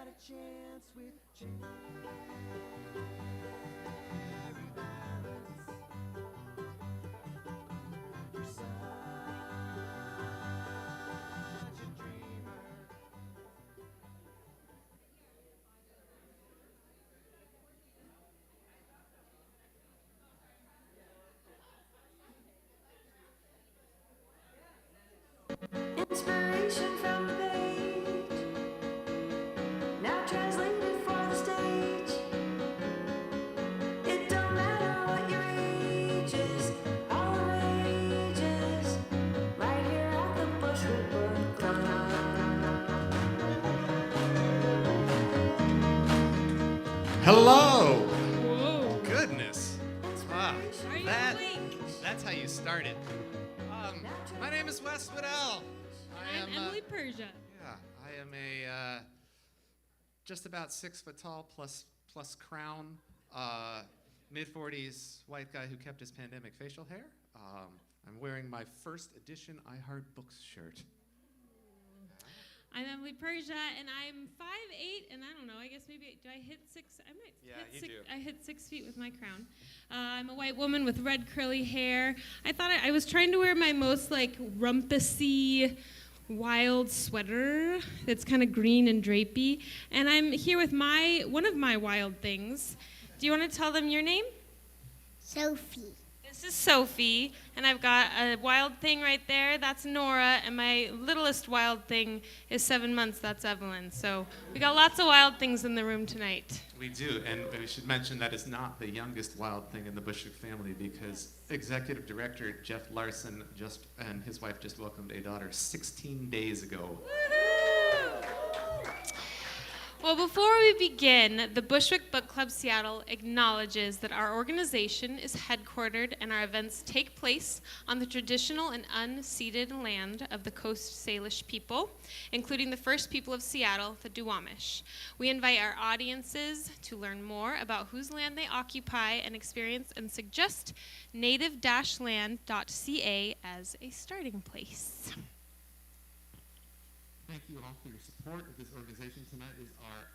got a chance with Jerry Balance. You're such a dreamer. Inspiration from the page, now translated for the stage. It don't matter what your age is, all the ages, right here at the Bushwick Book Club. Hello. Whoa. Goodness. Wow. Are you awake? That's how you started. My name is Wes Waddell. I'm Emily Persia. Yeah, I am a just about 6 foot tall plus crown, mid-40s white guy who kept his pandemic facial hair. I'm wearing my first edition I Heart Books shirt. I'm Emily Persia, and I'm 5'8", and I don't know, I guess maybe, do I hit 6? I might hit 6. I hit 6 feet with my crown. I'm a white woman with red curly hair. I thought I was trying to wear my most, like, rumpusy, wild sweater that's kind of green and drapey, and I'm here with one of my wild things. Do you want to tell them your name? Sophie. This is Sophie, and I've got a wild thing right there. That's Nora, and my littlest wild thing is 7 months. That's Evelyn. So we got lots of wild things in the room tonight. We do, and we should mention that is not the youngest wild thing in the Bushwick family because Executive Director Jeff Larson and his wife just welcomed a daughter 16 days ago. Well, before we begin, the Bushwick Book Club Seattle acknowledges that our organization is headquartered and our events take place on the traditional and unceded land of the Coast Salish people, including the first people of Seattle, the Duwamish. We invite our audiences to learn more about whose land they occupy and experience and suggest native-land.ca as a starting place. Thank you all for your support of this organization. Tonight is our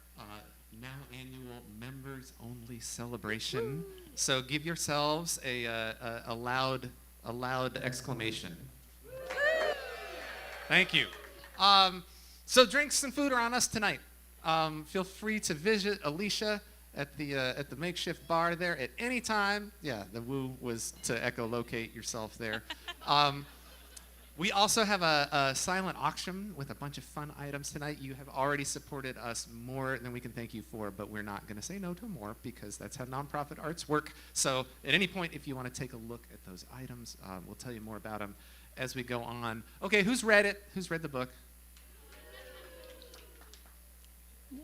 now annual members-only celebration. Woo. So give yourselves a loud exclamation. Woo. Thank you. So drinks and food are on us tonight. Feel free to visit Alicia at the makeshift bar there at any time. Yeah, the woo was to echolocate yourself there. We also have a silent auction with a bunch of fun items tonight. You have already supported us more than we can thank you for, but we're not going to say no to more because that's how nonprofit arts work. So at any point, if you want to take a look at those items, we'll tell you more about them as we go on. Okay, who's read it? Who's read the book?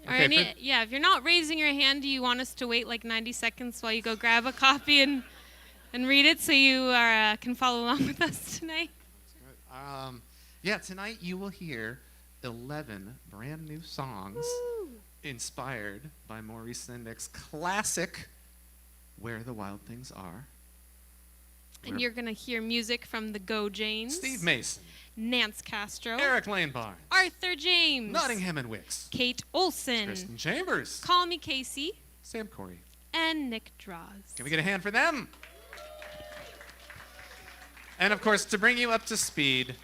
Okay, if you're not raising your hand, do you want us to wait like 90 seconds while you go grab a copy and read it so you can follow along with us tonight? Tonight you will hear 11 brand new songs inspired by Maurice Sendak's classic Where the Wild Things Are. And you're going to hear music from the Go Janes, Steve Mason, Nance Castro, Eric Lane Barnes, Arthur James, Nottingham and Wicks, Kate Olson, Kristen Chambers, Call Me Casey, Sam Corey, and Nick Draws. Can we get a hand for them? And of course, to bring you up to speed,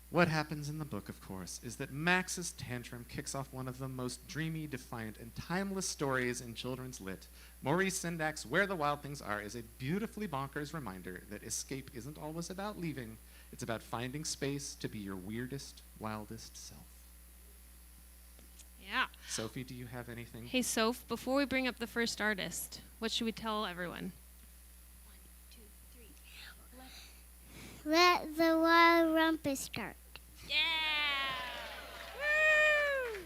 what happens in the book, of course, is that Max's tantrum kicks off one of the most dreamy, defiant, and timeless stories in children's lit. Maurice Sendak's Where the Wild Things Are is a beautifully bonkers reminder that escape isn't always about leaving. It's about finding space to be your weirdest, wildest self. Yeah. Sophie, do you have anything? Hey, Soph, before we bring up the first artist, what should we tell everyone? Let the wild rumpus start. Yeah! Woo!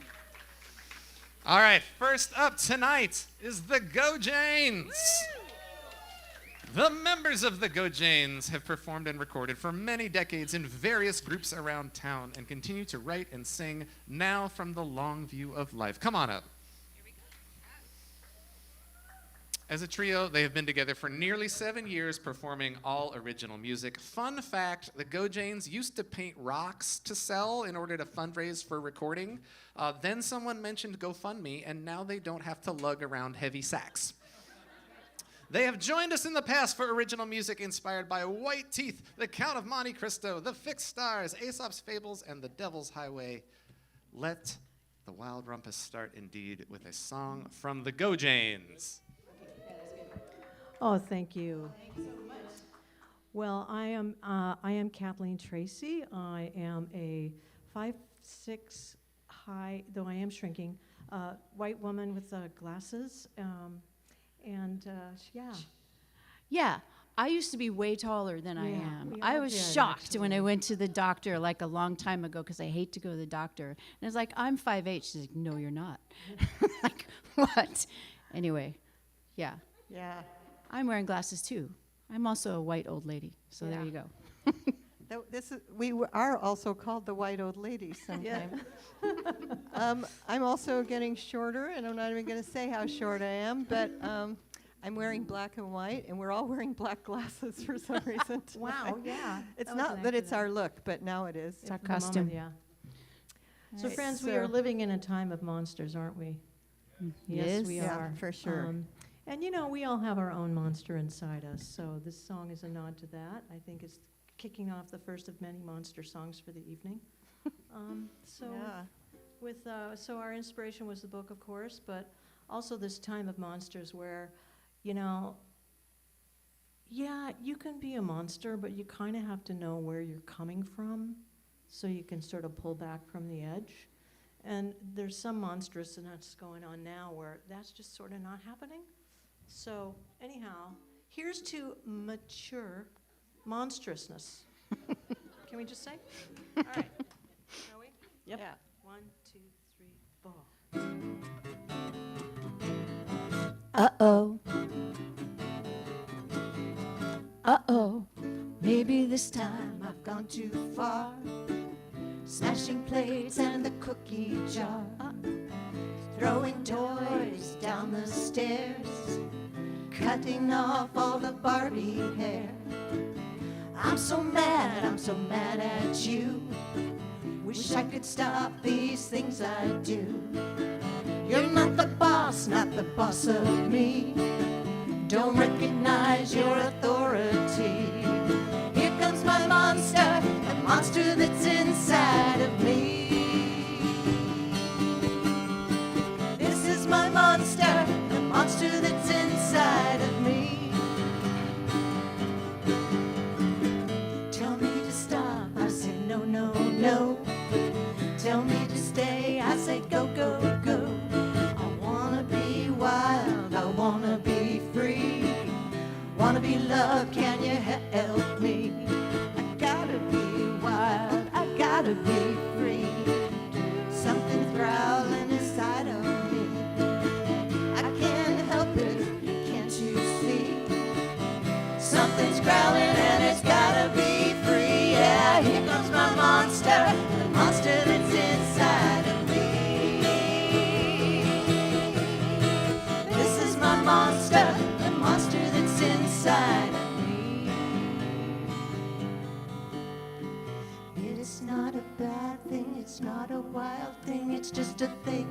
All right, first up tonight is the Go Janes. The members of the Go Janes have performed and recorded for many decades in various groups around town and continue to write and sing now from the long view of life. Come on up. Here we As a trio, they have been together for nearly 7 years, performing all original music. Fun fact, the Go Janes used to paint rocks to sell in order to fundraise for recording. Then someone mentioned GoFundMe, and now they don't have to lug around heavy sacks. They have joined us in the past for original music inspired by White Teeth, The Count of Monte Cristo, The Fixed Stars, Aesop's Fables, and The Devil's Highway. Let the Wild Rumpus start indeed with a song from the Go Janes. Oh, thank you. Well, I am Kathleen Tracy. I am a 5'6" high, though I am shrinking, white woman with glasses, yeah. Yeah, I used to be way taller than I Yeah, am. we I all was did, shocked when I actually. went to the doctor like a long time ago because I hate to go to the doctor. And it's like, I'm 5'8". She's like, no, you're not. Like, what? Anyway, yeah. Yeah. I'm wearing glasses too. I'm also a white old lady, so there Yeah. you go. We are also called the white old ladies sometimes. I'm also getting shorter, and I'm not even going to say how short I am, but I'm wearing black and white, and we're all wearing black glasses for some reason. Wow, tonight. yeah. It's That was not an that it's accident. our look, but now it is. It's our For the moment, costume. yeah. So, Right. friends, we So- are living in a time of monsters, aren't we? Yes, we Yeah, are. for sure. And you know, we all have our own monster inside us, so this song is a nod to that. I think it's kicking off the first of many monster songs for the evening. Yeah. So our inspiration was the book, of course, but also this time of monsters where, you know, yeah, you can be a monster, but you kind of have to know where you're coming from so you can sort of pull back from the edge. And there's some monstrousness going on now where that's just sort of not happening. So anyhow, here's to mature monstrousness. Can we just say? All right. Shall we? Yep. Yeah. 1, 2, 3, 4. Uh-oh. Uh-oh. Maybe this time I've gone too far. Smashing plates and the cookie jar. Throwing toys down the stairs. Cutting off all the Barbie hair. I'm so mad at you. Wish I could stop these things I do. You're not the boss of me. Don't recognize your authority. Here comes my monster, the monster that's inside of me. This is my monster, the monster that's inside of me. Tell me to stop, I say no, no, no. Tell me to stay, I say go, go, go. I wanna be wild, I wanna be free. Wanna be loved, can you help me? I gotta be wild, I gotta be free. Something's growling inside of me. I can't help it, can't you see? Something's growling and it's gotta be free. Yeah, here comes my monster, the monster that's inside of me. This is my monster, the monster that's inside of me. It is not a bad thing, it's not a wild thing, it's just a thing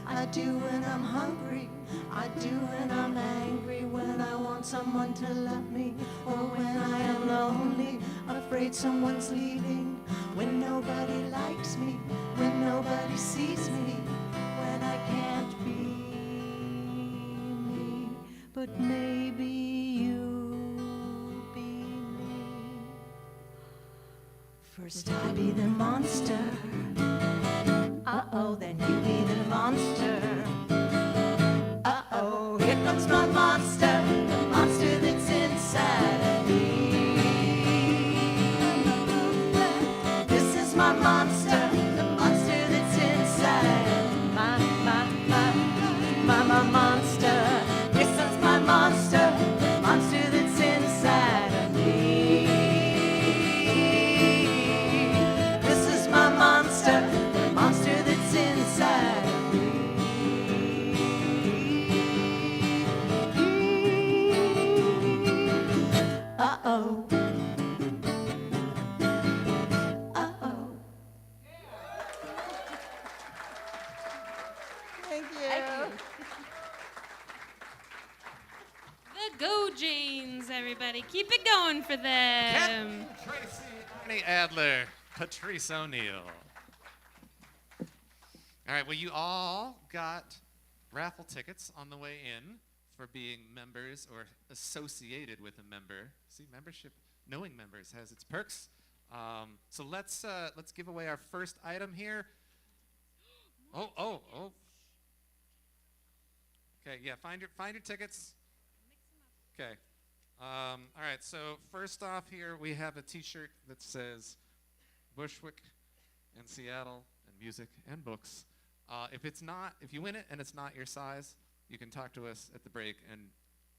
I do when I'm hungry, I do when I'm angry, when I want someone to love me, or when I am lonely, afraid someone's leaving, when nobody likes me, when nobody sees me, when I can't be me, but maybe you be me. First I be the monster, uh-oh, then you be the monster. Uh-oh, here comes my monster, the monster that's inside of me. This is my monster, the monster that's inside of my monster. This is my monster, the monster that's inside of me. This is my monster, the monster that's inside of me. Thank you. The Go Janes, everybody. Keep it going for them. Captain Tracy, Arnie Adler, Patrice O'Neill. All right, well, you all got raffle tickets on the way in for being members or associated with a member. See, membership, knowing members has its perks. So let's give away our first item here. Oh. Okay, yeah, find your tickets. Okay. All right, so first off here, we have a T-shirt that says Bushwick and Seattle and music and books. If you win it and it's not your size, you can talk to us at the break, and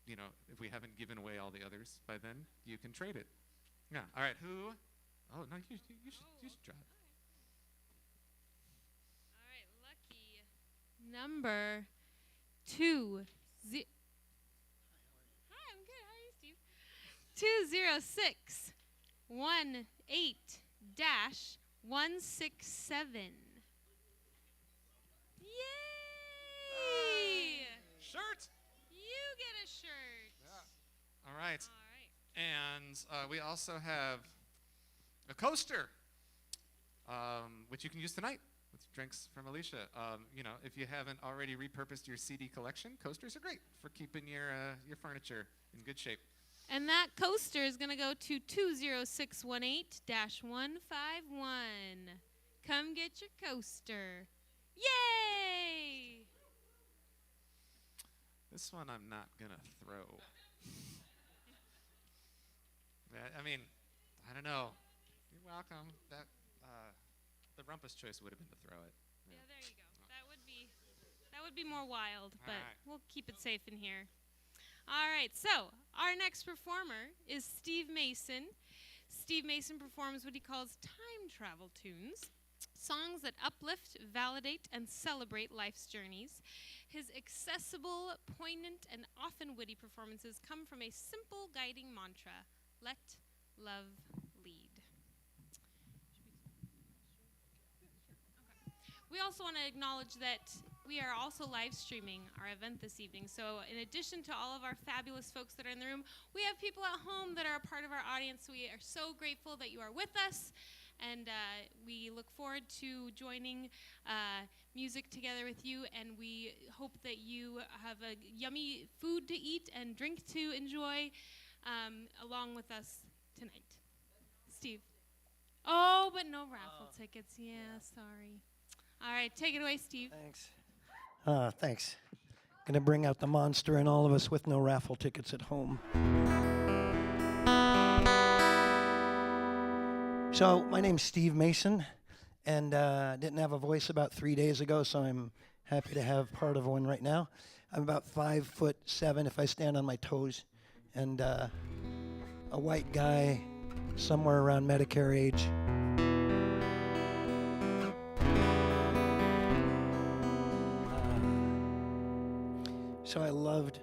if we haven't given away all the others by then, you can trade it. Yeah. All right. Who? Oh no, you should try it. All right, lucky number 2. Hi, I'm good. How are you, Steve? 20618-167. Yay! Shirt. You get a shirt. Yeah. All right. All right. And we also have a coaster, which you can use tonight with drinks from Alicia. If you haven't already repurposed your CD collection, coasters are great for keeping your furniture in good shape. And that coaster is going to go to 20618-151. Come get your coaster. Yay! This one I'm not going to throw. I don't know. You're welcome. The rumpus choice would have been to throw it. Yeah, there you go. That would be more wild, but we'll keep it safe in here. All right, so our next performer is Steve Mason. Steve Mason performs what he calls time travel tunes, songs that uplift, validate, and celebrate life's journeys. His accessible, poignant, and often witty performances come from a simple guiding mantra: let love lead. We also want to acknowledge that we are also live streaming our event this evening. So in addition to all of our fabulous folks that are in the room, we have people at home that are a part of our audience. So we are so grateful that you are with us. And we look forward to joining music together with you. And we hope that you have a yummy food to eat and drink to enjoy along with us tonight. Steve. Oh, but no raffle tickets. Yeah, sorry. All right, take it away, Steve. Thanks. Thanks. Gonna bring out the monster in all of us with no raffle tickets at home. So my name's Steve Mason, and didn't have a voice about 3 days ago, so I'm happy to have part of one right now. I'm about 5'7" if I stand on my toes, and a white guy, somewhere around Medicare age. So I loved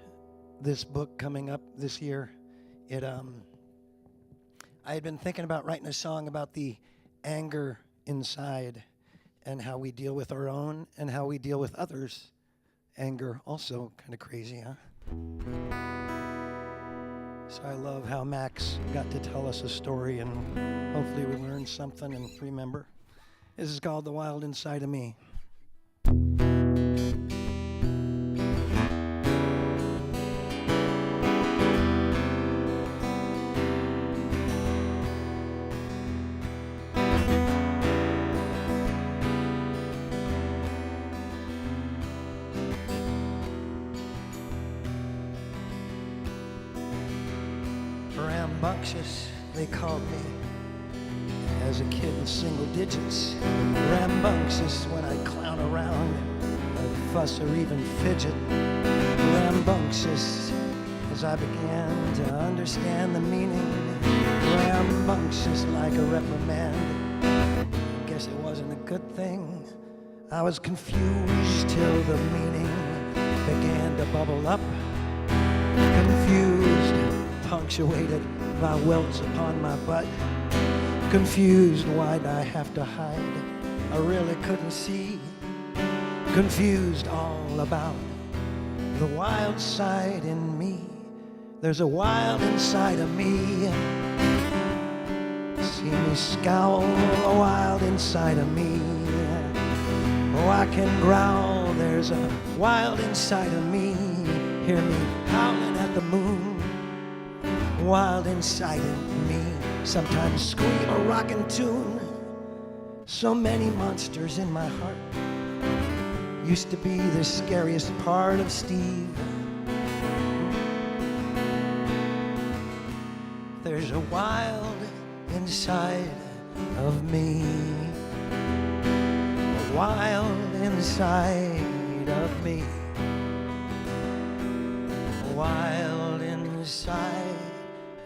this book coming up this year. I had been thinking about writing a song about the anger inside and how we deal with our own and how we deal with others. Anger also kind of crazy, huh? So I love how Max got to tell us a story, and hopefully we learn something and remember. This is called The Wild Inside of Me. Rambunctious, they called me as a kid with single digits. Rambunctious when I clown around, or fuss or even fidget. Rambunctious as I began to understand the meaning. Rambunctious like a reprimand. Guess it wasn't a good thing. I was confused till the meaning began to bubble up. Confused, punctuated by welts upon my butt. Confused, why'd I have to hide? I really couldn't see. confused all about the wild side in me. There's a wild inside of me. See me scowl, a wild inside of me. Oh, I can growl, there's a wild inside of me. Hear me howling at the moon, wild inside of me. Sometimes scream a rockin' tune. So many monsters in my heart. Used to be the scariest part of Steve. There's a wild inside of me. A wild inside of me. A wild inside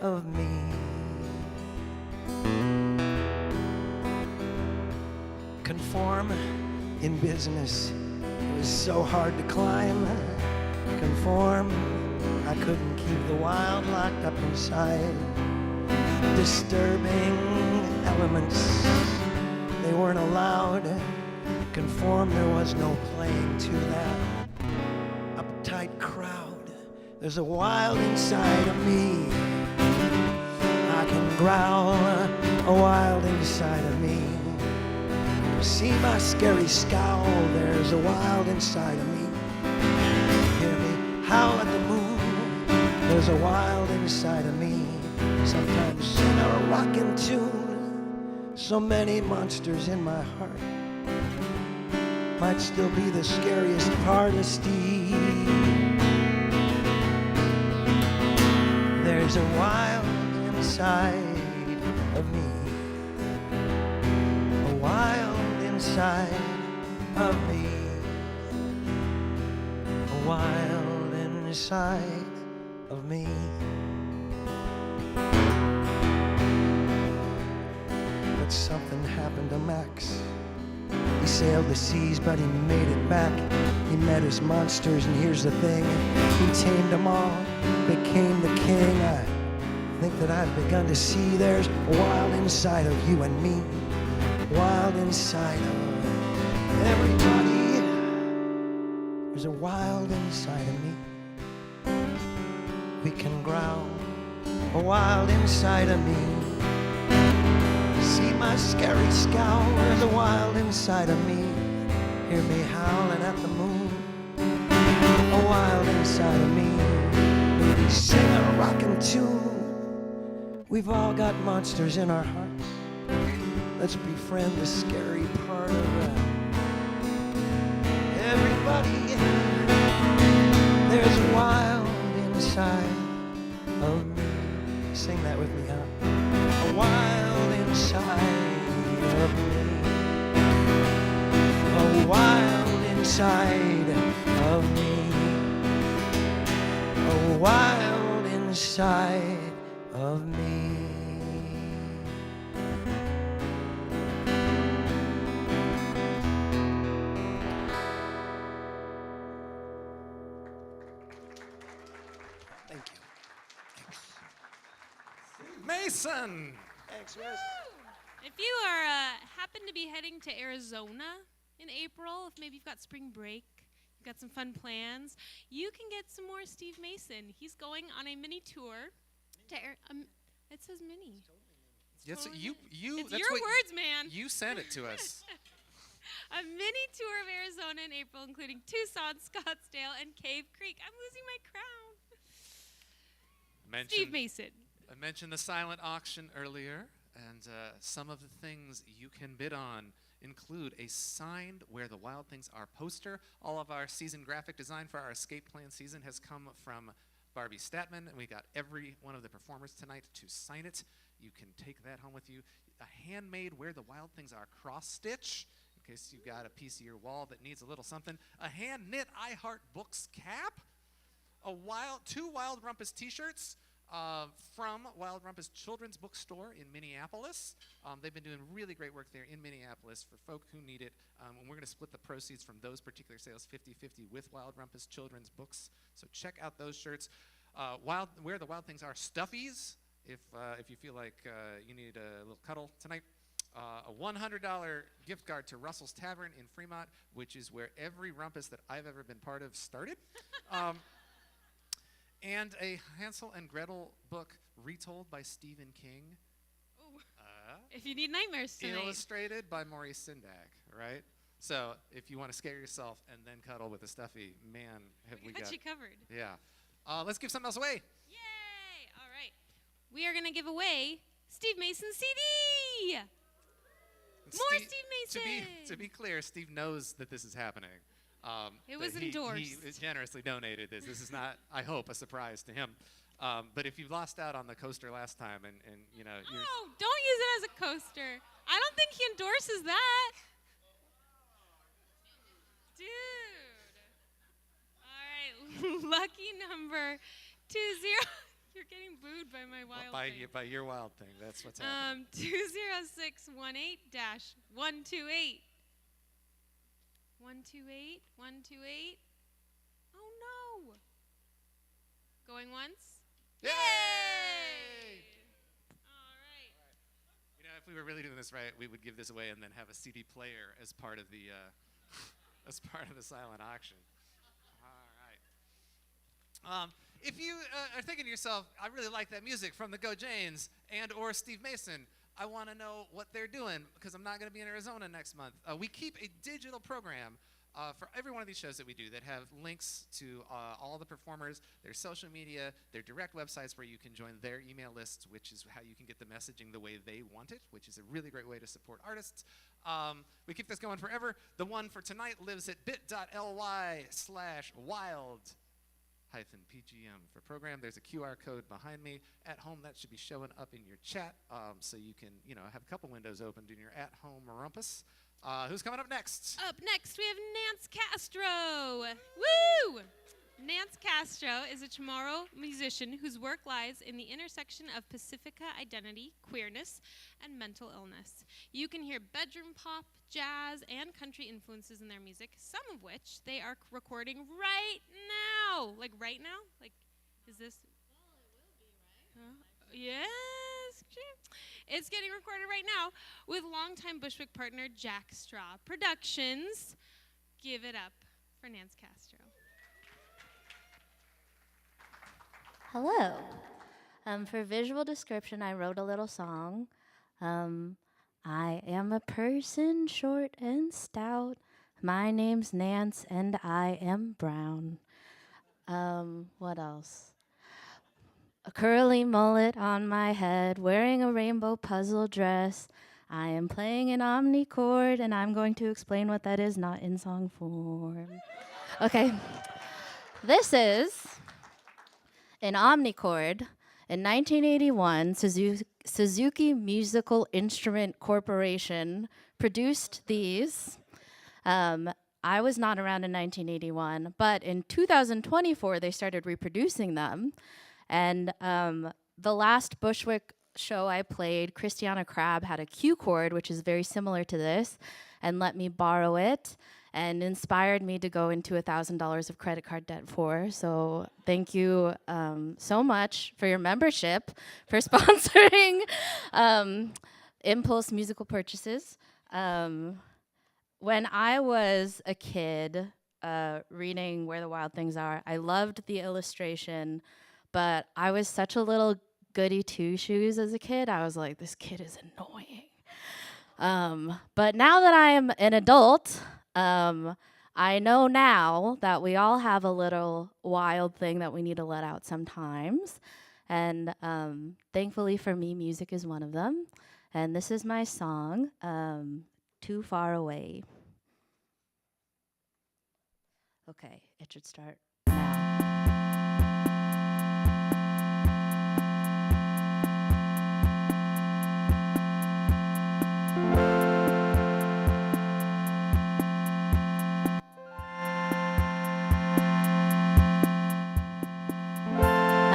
of me. Conform in business, it was so hard to climb. Conform, I couldn't keep the wild locked up inside. Disturbing elements, they weren't allowed. Conform, there was no playing to that uptight crowd. There's a wild inside of me. I can growl, a wild inside of me. See my scary scowl, there's a wild inside of me. Hear me howl at the moon, there's a wild inside of me. Sometimes sing a rockin' tune, so many monsters in my heart. Might still be the scariest part of Steve. There's a wild inside of me. A wild inside of me. A wild inside of me. But something happened to Max. He sailed the seas, but he made it back. He met his monsters, and here's the thing. He tamed them all, became the king. I think that I've begun to see there's a wild inside of you and me. Wild inside of everybody. There's a wild inside of me. We can growl, a wild inside of me. See my scary scowl, there's a wild inside of me. Hear me howling at the moon, a wild inside of me. Sing a rockin' tune. We've all got monsters in our hearts. Let's befriend the scary part of everybody. There's a wild inside of me. Sing that with me, huh? A wild inside of me. A wild inside of me. A wild inside of me. Thank you. Mason! Thanks, Wes. If you are happen to be heading to Arizona in April, if maybe you've got spring break, you've got some fun plans, you can get some more Steve Mason. He's going on a mini tour to it says mini. Yes, totally you. It's That's your what words, man. You sent it to us. A mini tour of Arizona in April, including Tucson, Scottsdale, and Cave Creek. I'm losing my crown. Steve Mason. I mentioned the silent auction earlier, and some of the things you can bid on include a signed Where the Wild Things Are poster. All of our season graphic design for our escape plan season has come from Barbie Statman, and we got every one of the performers tonight to sign it. You can take that home with you. A handmade Where the Wild Things Are cross stitch, in case you've got a piece of your wall that needs a little something. A hand knit I Heart Books cap. Two Wild Rumpus t-shirts. From Wild Rumpus Children's Bookstore in Minneapolis. They've been doing really great work there in Minneapolis for folk who need it. And we're going to split the proceeds from those particular sales 50-50 with Wild Rumpus Children's Books. So check out those shirts. Where the Wild Things Are stuffies, if you feel like you need a little cuddle tonight. a $100 gift card to Russell's Tavern in Fremont, which is where every rumpus that I've ever been part of started. And a Hansel and Gretel book retold by Stephen King. Ooh. If you need nightmares tonight. Illustrated by Maurice Sendak, right? So if you want to scare yourself and then cuddle with a stuffy, man, have we got you covered. Yeah. Let's give something else away. Yay! All right. We are going to give away Steve Mason's CD. More Steve Mason. To be clear, Steve knows that this is happening. It was He endorsed. generously donated this. This is not, I hope, a surprise to him. But if you lost out on the coaster last time and you know, you're Oh, don't use it as a coaster. I don't think he endorses that. Dude. All right. Lucky number 20. You're getting booed by my wild thing. by your wild thing. That's what's happening. 20618-128. 128. Oh no. Going once? Yay! All right. You know, if we were really doing this right, we would give this away and then have a CD player as part of the as part of the silent auction. All right. If you are thinking to yourself, I really like that music from the Go Janes and or Steve Mason, I want to know what they're doing because I'm not going to be in Arizona next month. We keep a digital program for every one of these shows that we do that have links to all the performers, their social media, their direct websites where you can join their email lists, which is how you can get the messaging the way they want it, which is a really great way to support artists. We keep this going forever. The one for tonight lives at bit.ly/wild-pgm for program. There's a QR code behind me. At home, that should be showing up in your chat, so you can, have a couple windows opened in your at-home rumpus. Who's coming up next? Up next, we have Nance Castro. Woo! Nance Castro is a Chamorro musician whose work lies in the intersection of Pacifica identity, queerness, and mental illness. You can hear bedroom pop, jazz, and country influences in their music, some of which they are recording right now. Like right now? Like, is this? Well, it will be, right? Yes. It's getting recorded right now with longtime Bushwick partner Jack Straw Productions. Give it up for Nance Castro. Hello. For visual description, I wrote a little song. I am a person short and stout. My name's Nance and I am brown. What else? A curly mullet on my head, wearing a rainbow puzzle dress. I am playing an omnichord, and I'm going to explain what that is, not in song form. Okay. This is an omnichord. In 1981, Suzuki Musical Instrument Corporation produced these. I was not around in 1981, but in 2024, they started reproducing them. And the last Bushwick show I played, Christiana Crab had a Q chord, which is very similar to this, and let me borrow it, and inspired me to go into $1,000 of credit card debt for. So thank you so much for your membership, for sponsoring Impulse Musical Purchases. When I was a kid reading Where the Wild Things Are, I loved the illustration, but I was such a little goody two-shoes as a kid. I was like, this kid is annoying. But now that I am an adult, I know now that we all have a little wild thing that we need to let out sometimes. And thankfully for me, music is one of them. And this is my song, Too Far Away. Okay, it should start now.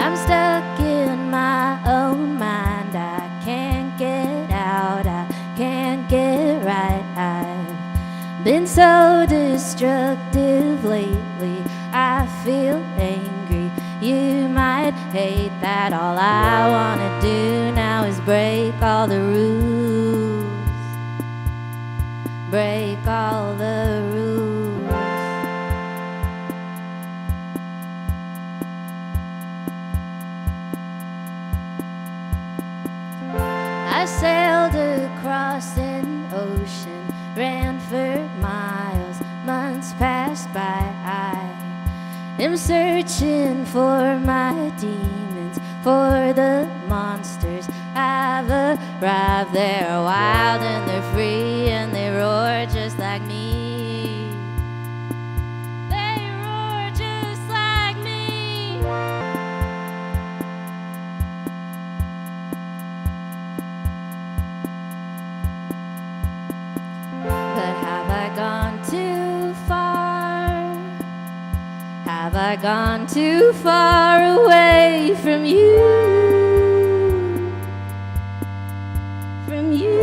I'm stuck in my own mind. I can't get out. I can't get right. I've been so destructive lately. I feel angry. You might hate that. All I wanna do now is break all the rules. I sailed across an ocean, ran for miles, months passed by. I am searching for my demons, for the monsters. I've arrived, they're wild and they're free and they roar just like me. They roar just like me. But have I gone too far? Have I gone too far away from you? From you?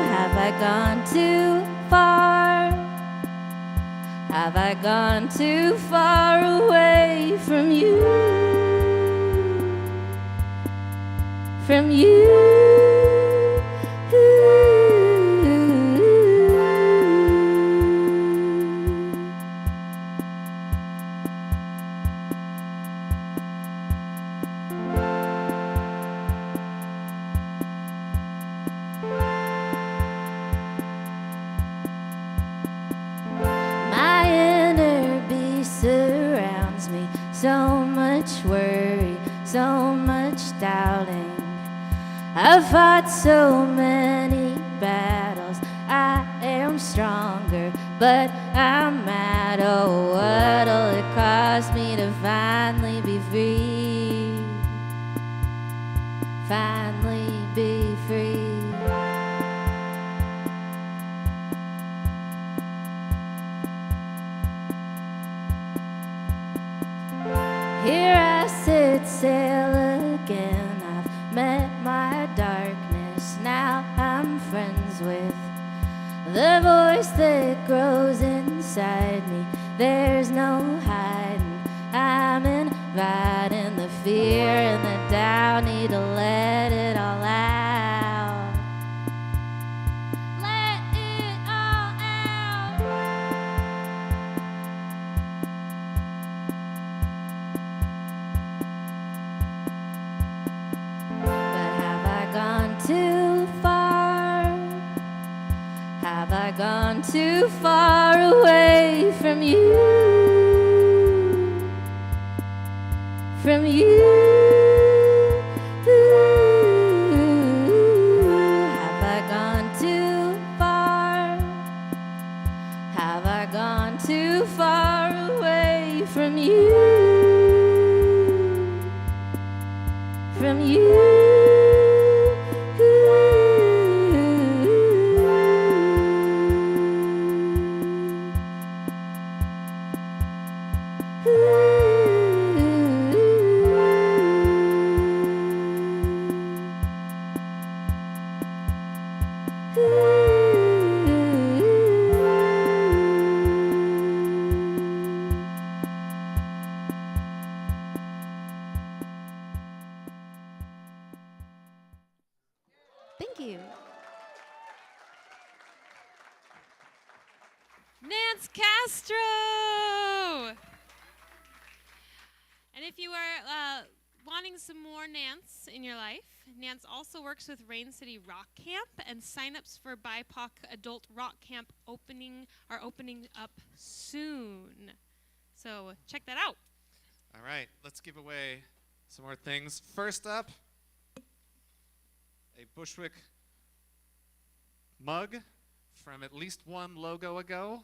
Have I gone too far? Have I gone too far away from you? From you? My inner beast surrounds me. So much worry, so much doubting. I've fought so many battles. I am stronger, but I'm mad. Oh, what'll it cost me to finally be free? Finally be free. Here I sit, sail again. I've met my darkness. Now I'm friends with the voice that grows inside me. There's no hiding. I'm inviting the fear and the doubt. Need to let it all out. Let it all out. But have I gone too far? Have I gone too far away from you? From you? Have I gone too far? Have I gone too far away from you? From you? Thank you. Nance Castro! And if you are wanting some more Nance in your life, Nance also works with Rain City Rock Camp, and signups for BIPOC Adult Rock Camp are opening up soon. So check that out. All right, let's give away some more things. First up, a Bushwick mug from at least one logo ago.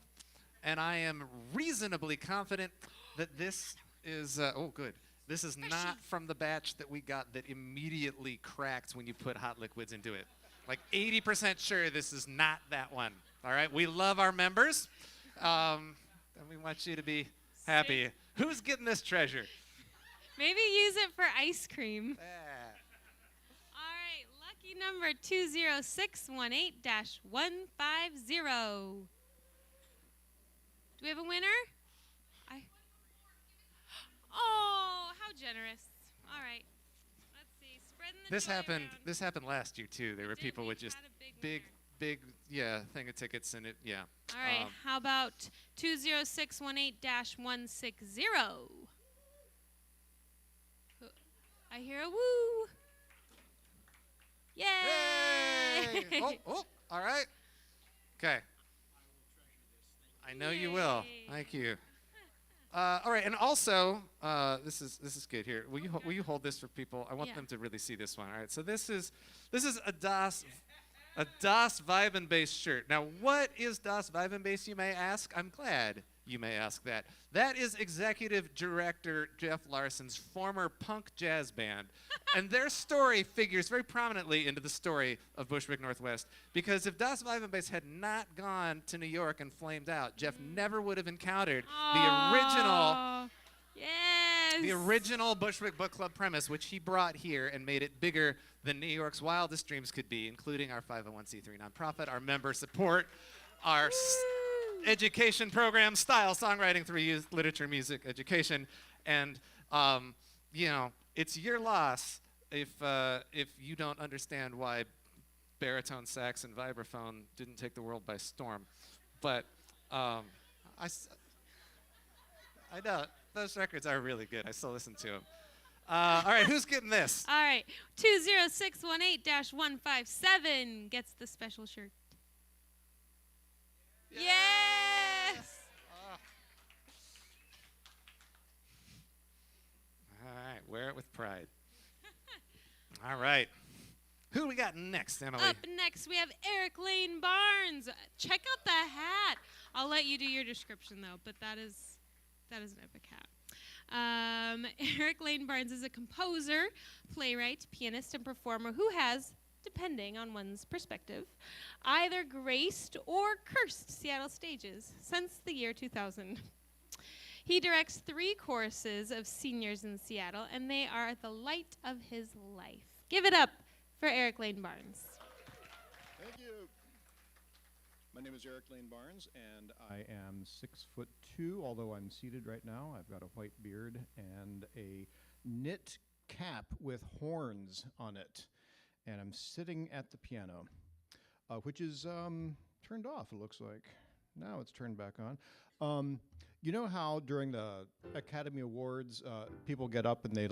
And I am reasonably confident that this is, oh good, this is not from the batch that we got that immediately cracked when you put hot liquids into it. Like 80% sure this is not that one. All right, we love our members, and we want you to be happy. Who's getting this treasure? Maybe use it for ice cream. All right, lucky number 20618-150. Do we have a winner? Oh, how generous. All right. Let's see. Spreading the This joy happened. around. This happened last year too. There were Did people we? with just Had a big, winner. thing of tickets, and it, yeah. All right. How about 20618-160? I hear a woo. Yay! Hey! Oh, all right. Okay. I know you will. Thank you. All right, and also, this is good. Here, will you hold this for people? I want them to really see this one. All right. So this is a Das Weibenbase shirt. Now, what is Das Weibenbase, you may ask? I'm glad you may ask that. That is executive director Jeff Larson's former punk jazz band. And their story figures very prominently into the story of Bushwick Northwest. Because if Das Weibenbase had not gone to New York and flamed out, Jeff never would have encountered the original Bushwick Book Club premise, which he brought here and made it bigger than New York's wildest dreams could be, including our 501c3 nonprofit, our member support, our education program, style songwriting through youth literature, music, education, and it's your loss if you don't understand why baritone sax and vibraphone didn't take the world by storm. But I know those records are really good. I still listen to them. All right, who's getting this? All right, 20618-157 gets the special shirt. Yes! All right, wear it with pride. All right. Who do we got next, Emily? Up next, we have Eric Lane Barnes. Check out the hat. I'll let you do your description, though, but that is an epic hat. Eric Lane Barnes is a composer, playwright, pianist, and performer who has, depending on one's perspective, either graced or cursed Seattle stages since the year 2000. He directs 3 choruses of seniors in Seattle, and they are the light of his life. Give it up for Eric Lane Barnes. Thank you. My name is Eric Lane Barnes, and I am 6'2", although I'm seated right now. I've got a white beard and a knit cap with horns on it. And I'm sitting at the piano, which is turned off, it looks like. Now it's turned back on. You know how during the Academy Awards, people get up and they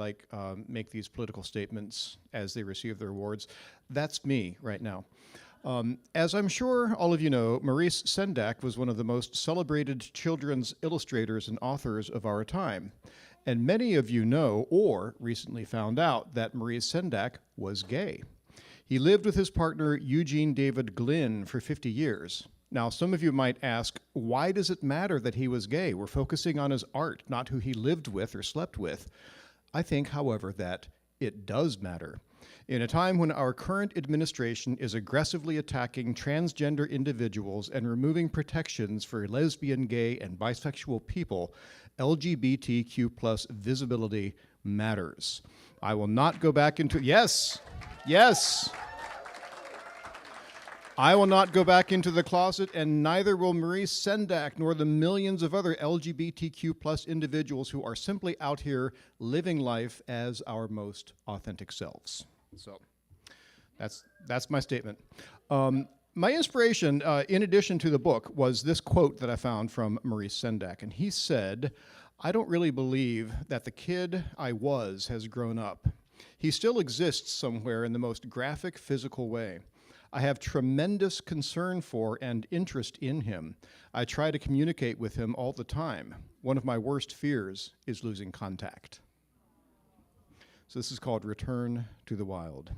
make these political statements as they receive their awards? That's me right now. As I'm sure all of you know, Maurice Sendak was one of the most celebrated children's illustrators and authors of our time. And many of you know, or recently found out, that Maurice Sendak was gay. He lived with his partner, Eugene David Glynn, for 50 years. Now, some of you might ask, why does it matter that he was gay? We're focusing on his art, not who he lived with or slept with. I think, however, that it does matter. In a time when our current administration is aggressively attacking transgender individuals and removing protections for lesbian, gay, and bisexual people, LGBTQ+ visibility matters. I will not go back into, yes. I will not go back into the closet, and neither will Maurice Sendak nor the millions of other LGBTQ+ individuals who are simply out here living life as our most authentic selves. So that's my statement. My inspiration, in addition to the book, was this quote that I found from Maurice Sendak, and he said, "I don't really believe that the kid I was has grown up. He still exists somewhere in the most graphic, physical way. I have tremendous concern for and interest in him. I try to communicate with him all the time. One of my worst fears is losing contact." So this is called Return to the Wild.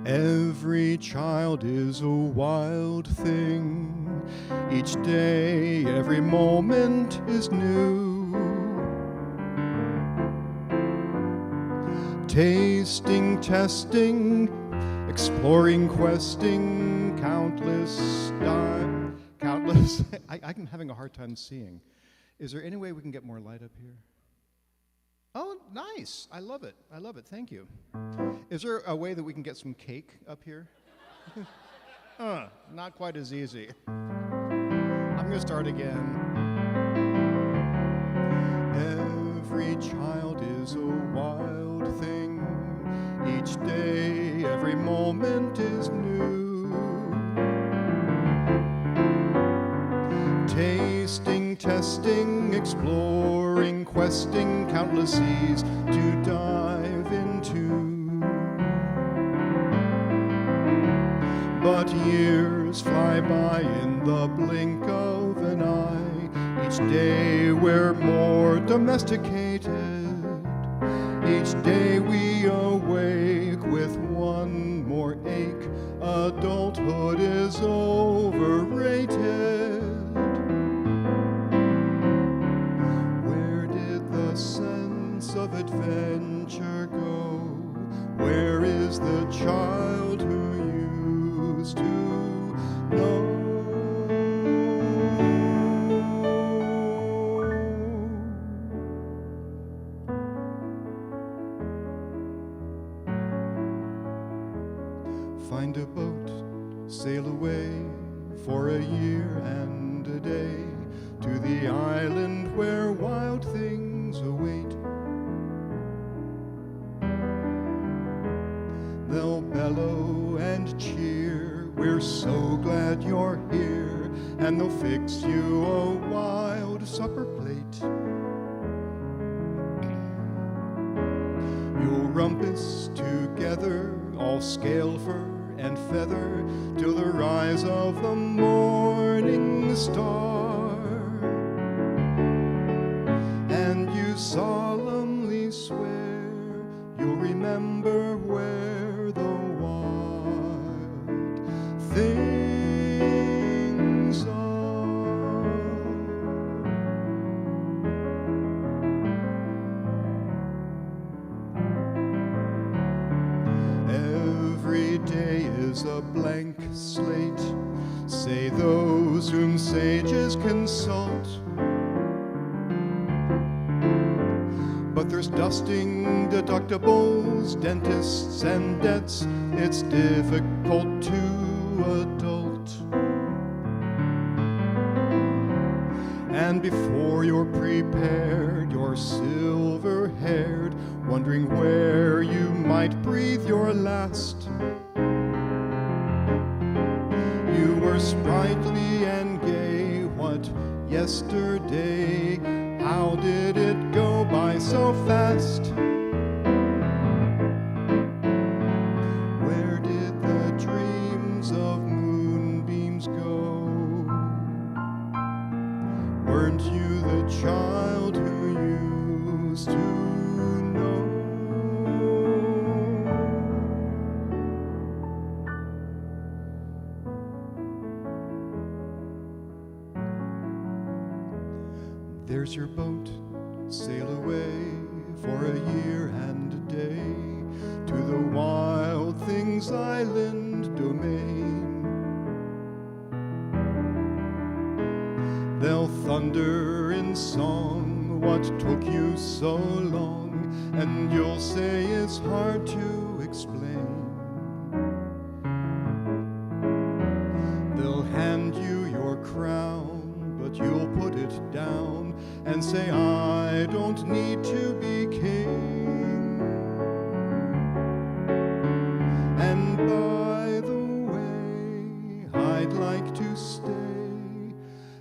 Every child is a wild thing. Each day, every moment is new. Tasting, testing, exploring, questing, countless. I'm having a hard time seeing. Is there any way we can get more light up here? Oh, nice. I love it. Thank you. Is there a way that we can get some cake up here? Not quite as easy. I'm going to start again. Every child is a wild thing. Each day, every moment is new. Tasting, testing. resting, exploring, questing countless seas to dive into. But years fly by in the blink of an eye. Each day we're more domesticated. Each day we awake with one more ache. Adulthood is overrated. Where did the sense of adventure go? Where is the child who used to know? Find a boat, sail away for a year and a day to the island where wild things await. They'll bellow and cheer, we're so glad you're here, and they'll fix you a wild supper plate. You'll rumpus together, all scale, fur, and feather, till the rise of the morning star. And you solemnly swear you'll remember where the wild things are. Every day is a blank slate, say those whom sages consult. But there's dusting, deductibles, dentists, and debts. It's difficult to adult. And before you're prepared, you're silver-haired, wondering where you might breathe your last. You were sprightly and gay, what yesterday? How did it go by so fast? Where did the dreams of moonbeams go? Weren't you the child who used to know? There's your boat, sail away for a year and a day to the wild things island domain. They'll thunder in song what took you so long, and you'll say it's hard to explain. They'll hand you your crown, but you'll put it down and say, I don't need to be king. And by the way, I'd like to stay.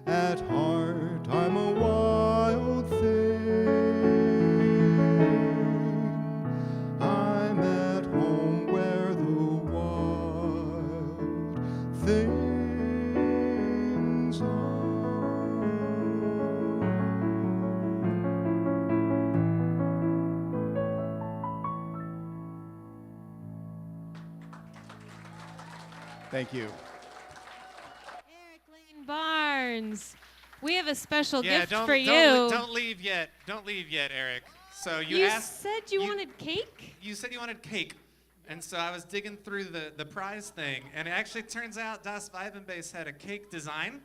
At heart, I'm a wild thing. I'm at home where the wild things are. Thank you. Eric Lane Barnes, we have a special gift don't, for you. Don't leave yet. Don't leave yet, Eric. So you You asked. said you wanted cake? You said you wanted cake. And so I was digging through the prize thing, and it actually turns out Das Weibenbase had a cake design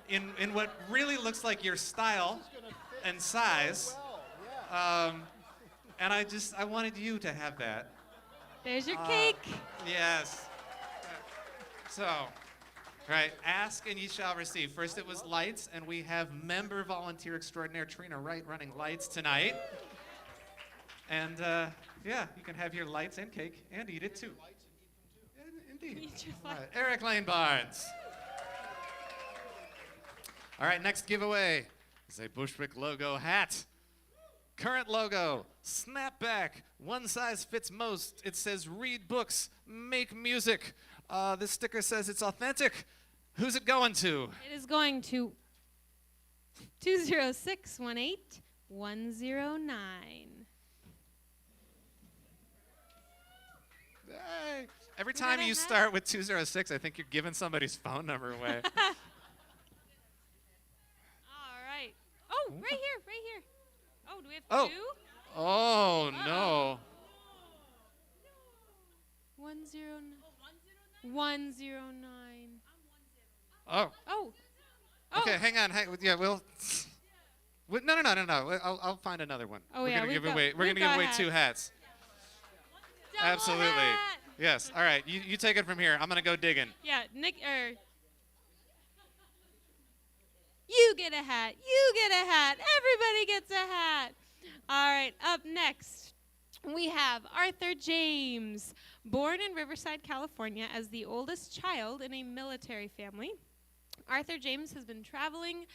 in what really looks like your style and size. And I wanted you to have that. There's your cake. Yes. So, right, ask and ye shall receive. First it was lights, and we have member volunteer extraordinaire Trina Wright running lights tonight. And yeah, you can have your lights and cake and eat it too. Indeed. Eat your All right, Eric Lane Barnes. All right, next giveaway. It's a Bushwick logo hat. Current logo, snapback, one size fits most. It says read books, make music. This sticker says it's authentic. Who's it going to? It is going to 206-18-109. Hey. Every time you start with 206, I think you're giving somebody's phone number away. All right. Oh, right here. Oh, do we have two? Oh, no. 109. Oh. Oh. Okay, hang on. Yeah, we'll. No. I'll find another one. Oh, we're yeah, gonna we've give got- away. We're we've gonna give got away hats. 2 hats. Double Absolutely. hat. Yes. All right. You take it from here. I'm gonna go digging. Yeah, you get a hat. You get a hat. Everybody gets a hat. All right, up next, we have Arthur James. Born in Riverside, California, as the oldest child in a military family, Arthur James has been traveling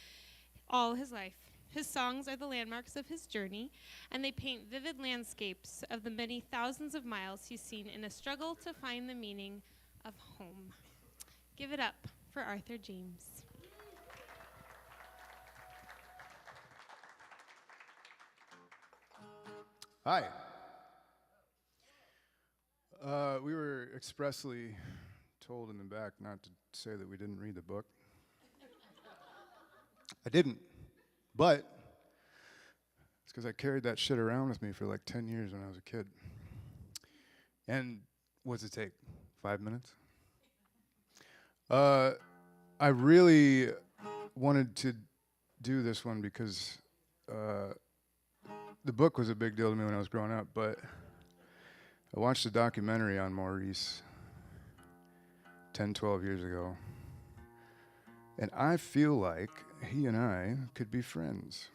all his life. His songs are the landmarks of his journey, and they paint vivid landscapes of the many thousands of miles he's seen in a struggle to find the meaning of home. Give it up for Arthur James. Hi. We were expressly told in the back not to say that we didn't read the book. I didn't, but it's because I carried that shit around with me for like 10 years when I was a kid. And what's it take? 5 minutes? I really wanted to do this one because the book was a big deal to me when I was growing up, but I watched a documentary on Maurice 10, 12 years ago, and I feel like he and I could be friends.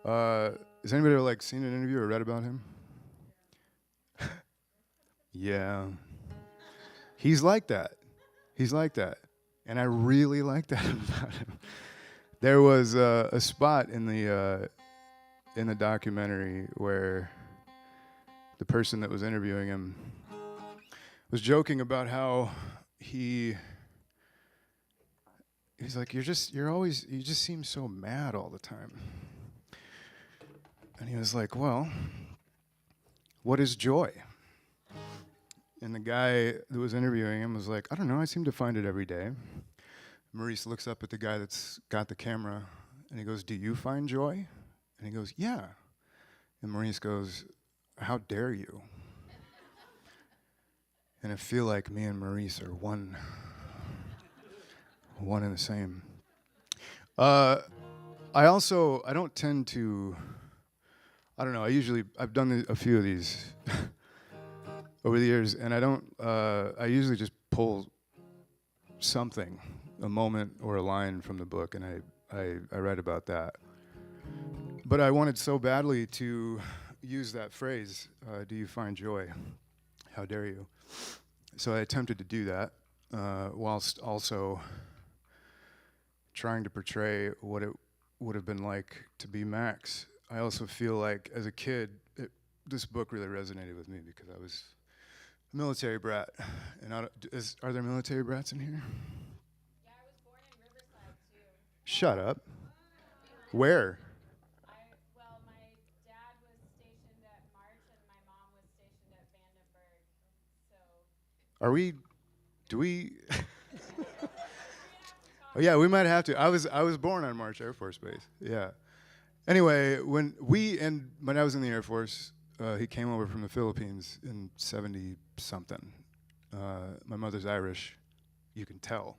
Has anybody ever seen an interview or read about him? Yeah. He's like that. He's like that. And I really like that about him. There was a spot in the documentary where the person that was interviewing him was joking about how he's like, you just seem so mad all the time. And he was like, well, what is joy? And the guy that was interviewing him was like, I don't know, I seem to find it every day. Maurice looks up at the guy that's got the camera, and he goes, do you find joy? And he goes, yeah. And Maurice goes, how dare you? And I feel like me and Maurice are one and the same. I don't tend to, I don't know, I've done a few of these over the years, and I usually just pull something, a moment or a line from the book, and I write about that. But I wanted so badly to use that phrase, do you find joy? How dare you? So I attempted to do that, whilst also trying to portray what it would have been like to be Max. I also feel like, as a kid, this book really resonated with me because I was a military brat. And are there military brats in here? Yeah, I was born in Riverside, too. Shut up. Where? Well, my dad was stationed at March, and my mom was stationed at Vandenberg. So. Do we? Oh yeah, we might have to. I was born on March Air Force Base. Yeah. Anyway, when I was in the Air Force, he came over from the Philippines in 70-something. My mother's Irish. You can tell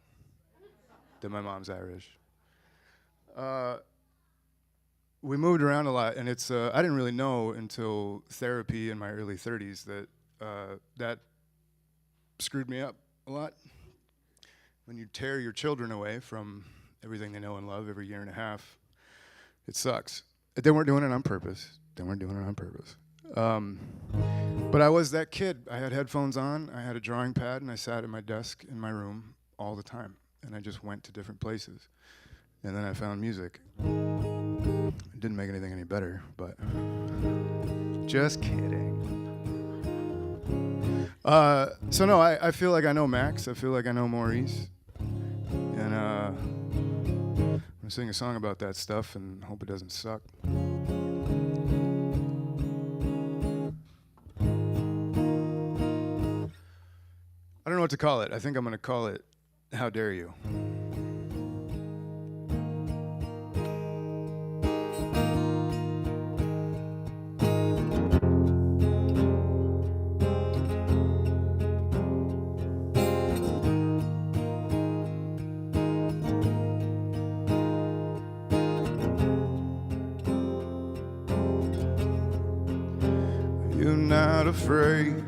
that my mom's Irish. We moved around a lot, and I didn't really know until therapy in my early 30s that that screwed me up a lot. When you tear your children away from everything they know and love every year and a half, it sucks. They weren't doing it on purpose. But I was that kid. I had headphones on, I had a drawing pad, and I sat at my desk in my room all the time, and I just went to different places. and then I found music. It didn't make anything any better, but just kidding. So no, I feel like I know Max. I feel like I know Maurice, and I'm gonna sing a song about that stuff and hope it doesn't suck. I don't know what to call it. I think I'm gonna call it "How Dare You." You're not afraid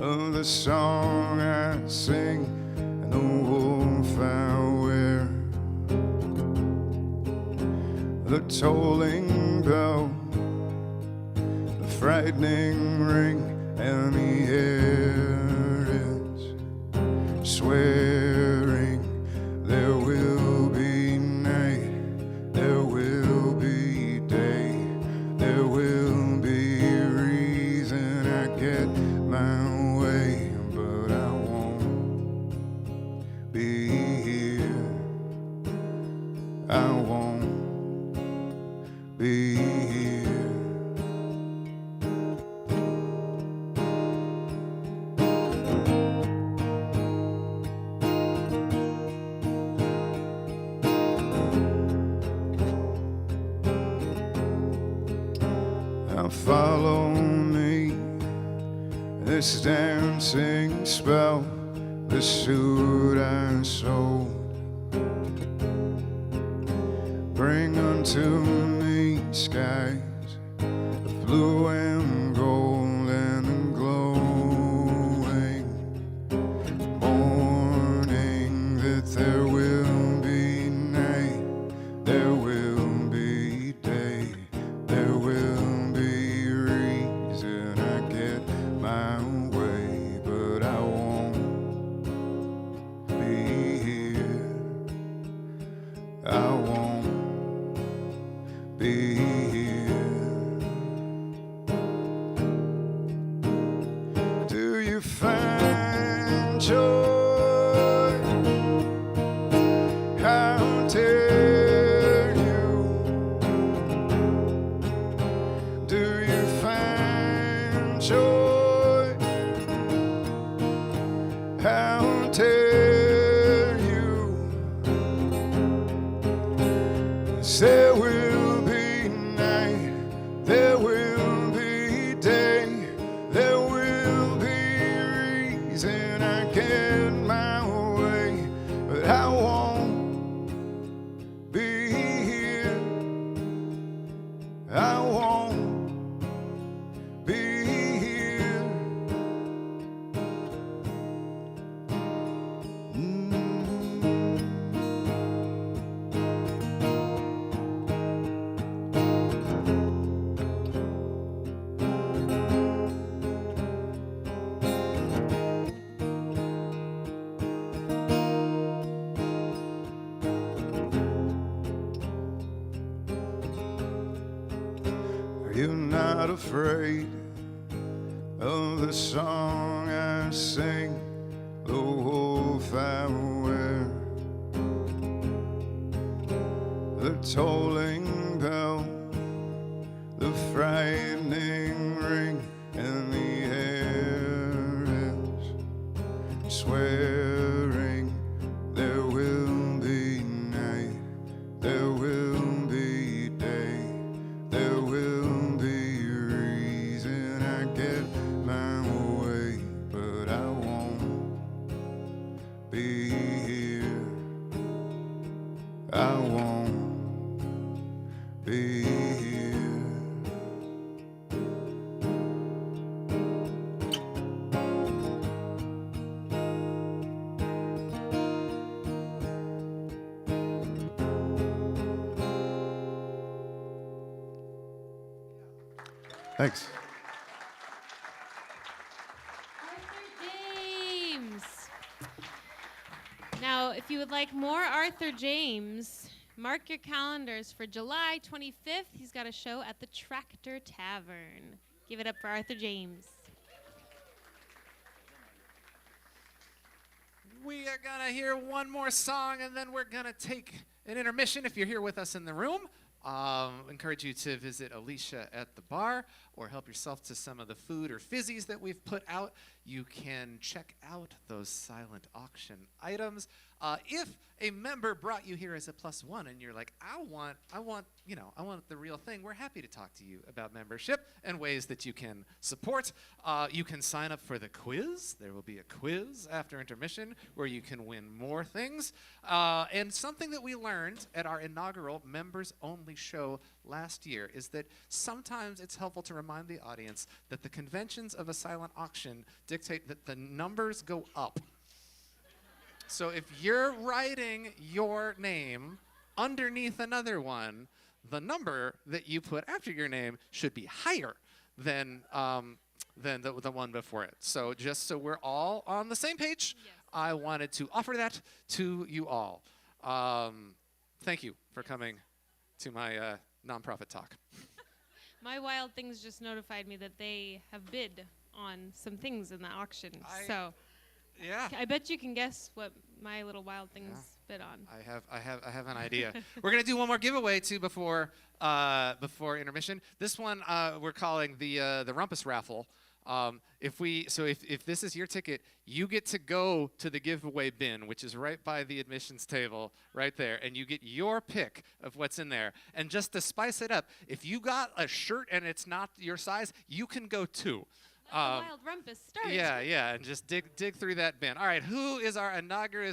of the song I sing and the wolf I wear, the tolling bell, the frightening ring, and the air is swearing there will be night, there will be day, there will be reason I get my way, but I won't be here. I won't be here. Now follow me, this dancing spell, this suit I sold. Bring unto me skies of blue and gold and glowing morning, that there will be night, there will be day, there will be reason I get my way, but I won't be here. I won't be here. Do you find joy? How dare you? Do you find joy? How dare you? There will be night, there will be day, there will be reason I get my way, but I won't be here. I won't be here. Are you not afraid of the song I sing, the wolf I wear, the tolling bell, the frightening ring, and the air is swearing there will be night, there will be day, there will be reason I get my way, but I won't be here. I won't be here. Thanks. Arthur James. Now, if you would like more Arthur James, mark your calendars for July 25th. He's got a show at the Tractor Tavern. Give it up for Arthur James. We are going to hear one more song, and then we're going to take an intermission. If you're here with us in the room, encourage you to visit Alicia at the bar or help yourself to some of the food or fizzies that we've put out. You can check out those silent auction items. If a member brought you here as a +1 and you're like, I want the real thing, we're happy to talk to you about membership and ways that you can support. You can sign up for the quiz. There will be a quiz after intermission where you can win more things. And something that we learned at our inaugural members-only show last year is that sometimes it's helpful to remind the audience that the conventions of a silent auction dictate that the numbers go up. So if you're writing your name underneath another one, the number that you put after your name should be higher than the one before it. So just so we're all on the same page, yes. I wanted to offer that to you all. Thank you for coming to my nonprofit talk. My Wild Things just notified me that they have bid on some things in the auction. Yeah. I bet you can guess what My Little Wild Things bid on. I have an idea. We're gonna do one more giveaway too before intermission. This one we're calling the Rumpus Raffle. If this is your ticket, you get to go to the giveaway bin, which is right by the admissions table, right there, and you get your pick of what's in there. And just to spice it up, if you got a shirt and it's not your size, you can go too. Wild Rumpus start. Yeah, and just dig through that bin. All right, who is our inaugural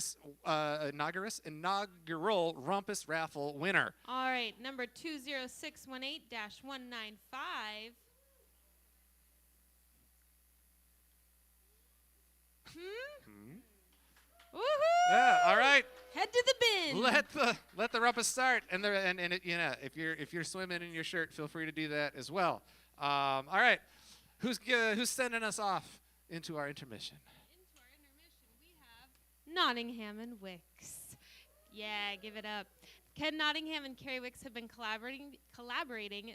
Rumpus Raffle winner? All right, number 20618-195. Woohoo! Yeah, all right. Head to the bin. Let the rumpus start, and if you're swimming in your shirt, feel free to do that as well. All right. Who's sending us off into our intermission? Into our intermission, we have Nottingham and Wicks. Yeah, give it up. Ken Nottingham and Carrie Wicks have been collaborating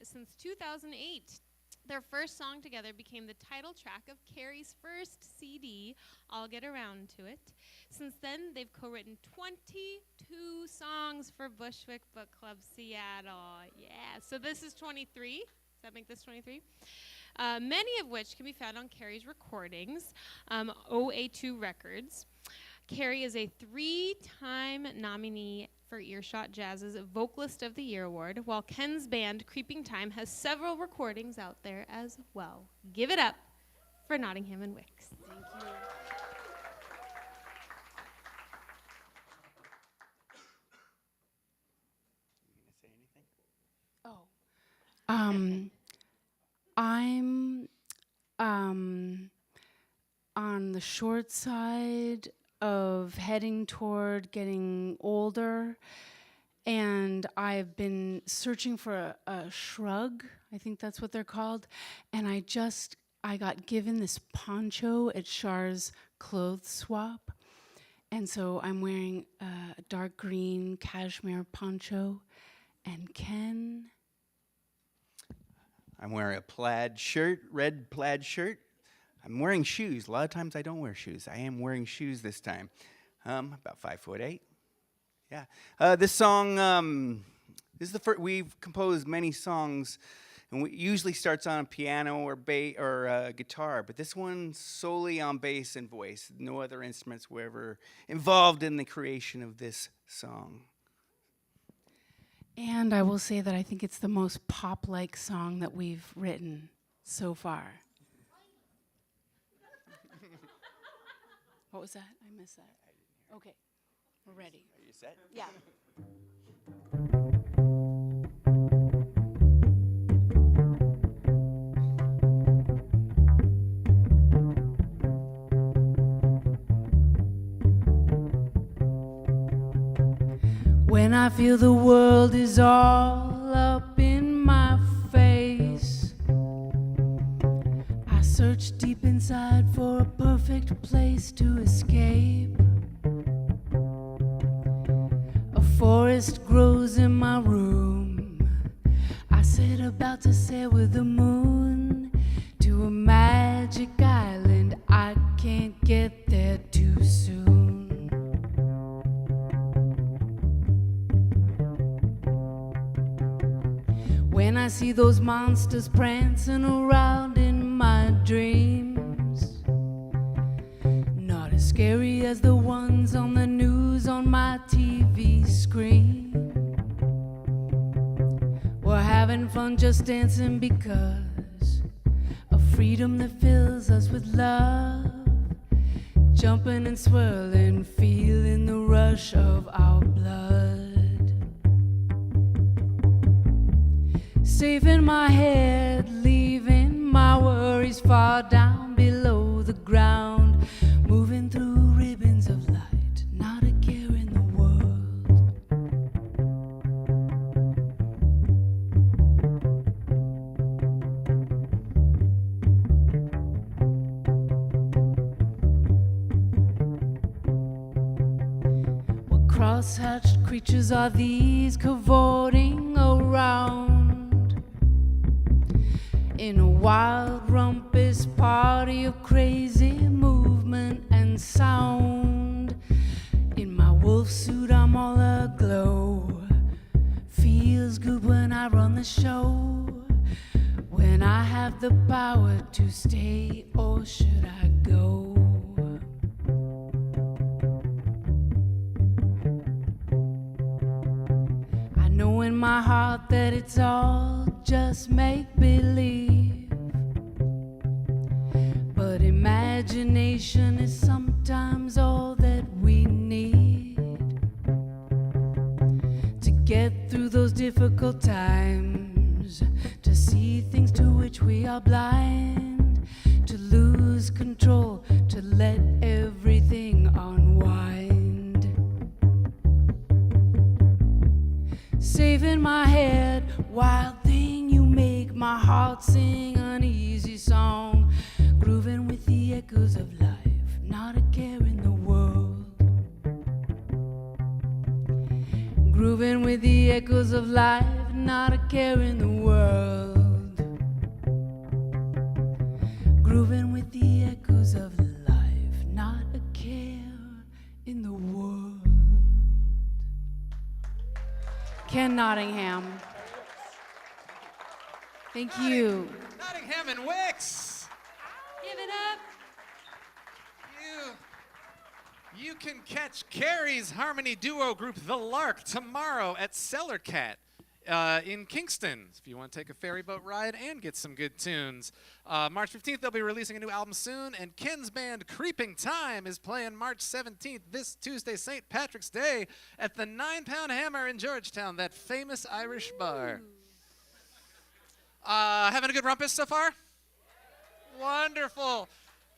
since 2008. Their first song together became the title track of Carrie's first CD, I'll Get Around to It. Since then, they've co-written 22 songs for Bushwick Book Club Seattle. Yeah, so this is 23. Does that make this 23? Many of which can be found on Carrie's recordings, OA2 Records. Carrie is a 3-time nominee for Earshot Jazz's Vocalist of the Year Award, while Ken's band, Creeping Time, has several recordings out there as well. Give it up for Nottingham and Wicks. Thank you. I'm on the short side of heading toward getting older, and I've been searching for a shrug, I think that's what they're called, and I got given this poncho at Char's Clothes Swap, and so I'm wearing a dark green cashmere poncho, and Ken... I'm wearing a plaid shirt, red plaid shirt. I'm wearing shoes. A lot of times I don't wear shoes. I am wearing shoes this time. About 5'8". Yeah. This song, this is the first. We've composed many songs, and it usually starts on a piano or guitar. But this one's solely on bass and voice. No other instruments were ever involved in the creation of this song. And I will say that I think it's the most pop-like song that we've written so far. What was that? I missed that. Okay, we're ready. Are you set? Yeah. When I feel the world is all up in my face, I search deep inside for a perfect place to escape. can't get there too soon. When I see those monsters prancing around in my dreams, not as scary as the ones on the news on my TV screen. We're having fun just dancing because of freedom that fills us with love, jumping and swirling, feeling the rush of our blood. Safe in my head, leaving my worries far down below the ground, moving through ribbons of light, not a care in the world. What cross-hatched creatures are these cavorting around in a wild rumpus party of crazy movement and sound? In my wolf suit I'm all aglow. Feels good when I run the show, when I have the power to stay or should I go? I know in my heart that it's all just make-believe, but imagination is sometimes all that we need to get through those difficult times, to see things to which we are blind, to lose control, to let everything unwind. Safe in my head, wild thing, you make my heart sing an easy song, grooving with the echoes of life, not a care in the world. Grooving with the echoes of life, not a care in the world. Grooving with the echoes of life, not a care in the world. Ken Nottingham. Thank you. Nottingham and Wicks. Give it up. You can catch Carrie's harmony duo group, The Lark, tomorrow at Cellar Cat in Kingston, if you want to take a ferry boat ride and get some good tunes. March 15th, they'll be releasing a new album soon, and Ken's band Creeping Time is playing March 17th, this Tuesday, St. Patrick's Day, at the 9 Pound Hammer in Georgetown, that famous Irish bar. Having a good rumpus so far? Wonderful.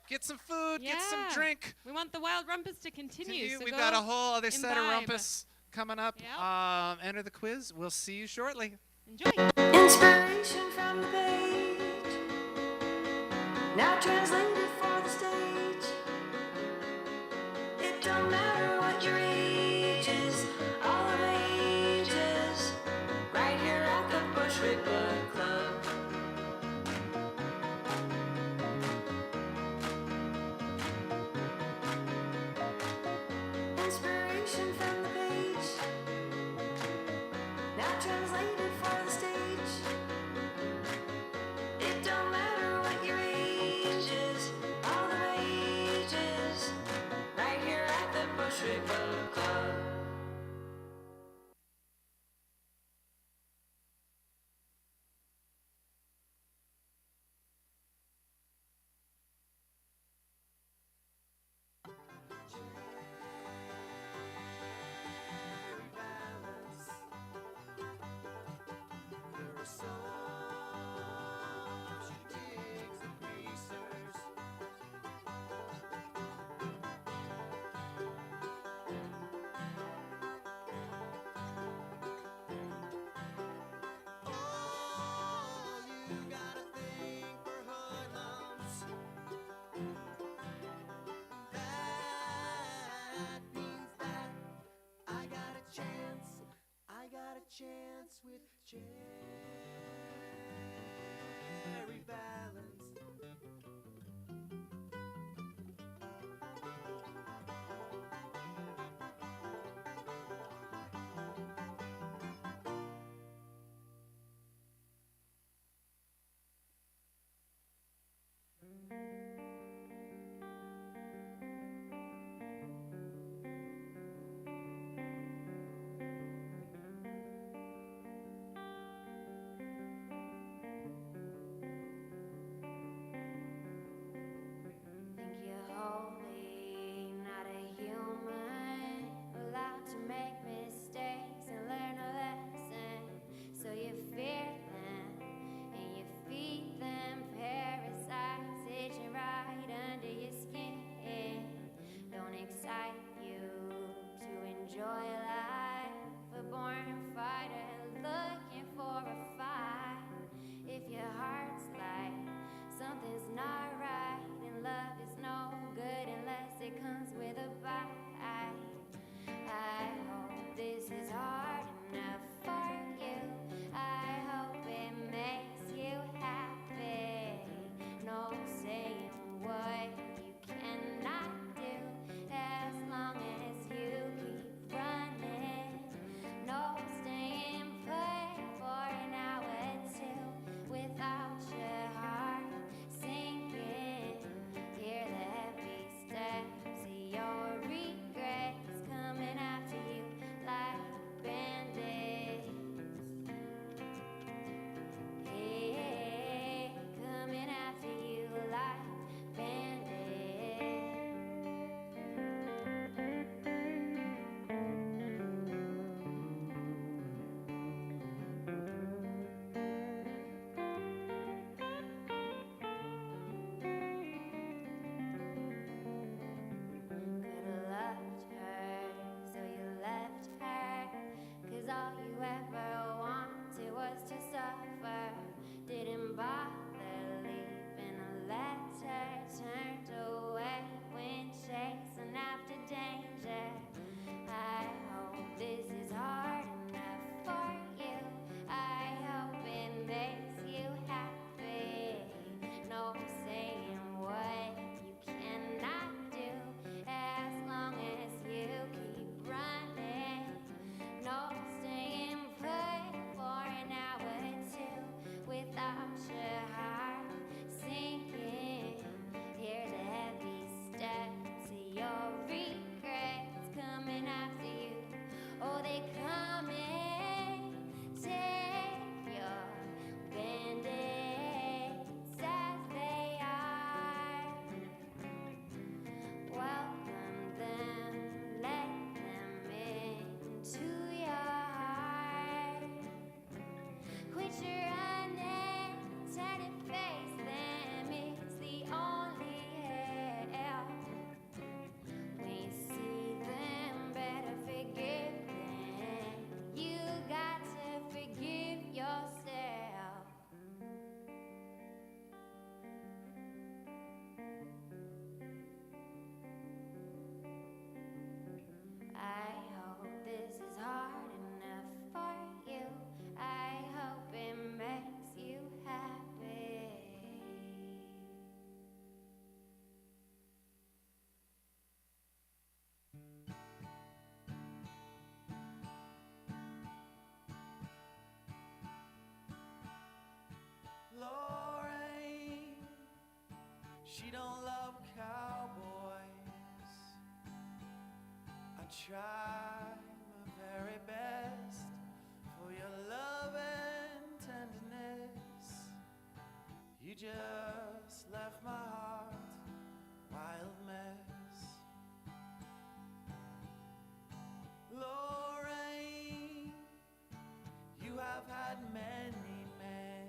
Get some food, get some drink. We want the wild rumpus to continue. So We've got a whole other set of imbibe. rumpus coming up. Yep. Enter the quiz. We'll see you shortly. Enjoy. Inspiration from the page, now translated for the stage. It don't matter what your age is, all of ages, right here at the Bushwick Book Club. Inspiration from the page, now translated for the stage. It don't matter what your age is, all the ages, right here at the Bushwick Book Club. Chance with Jerry Balance. try my very best for your love and tenderness. You just left my heart a wild mess. Lorraine, you have had many men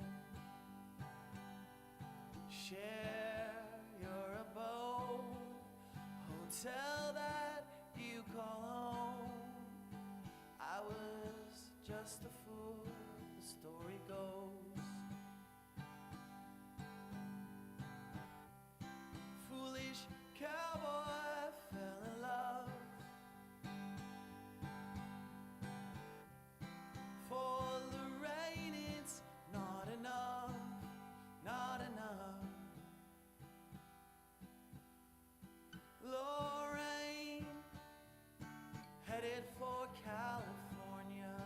share your abode, hotel that you call home. I was just a fool, the story goes. Foolish cowboy fell in love. For Lorraine it's not enough, not enough. Lorraine, headed for California.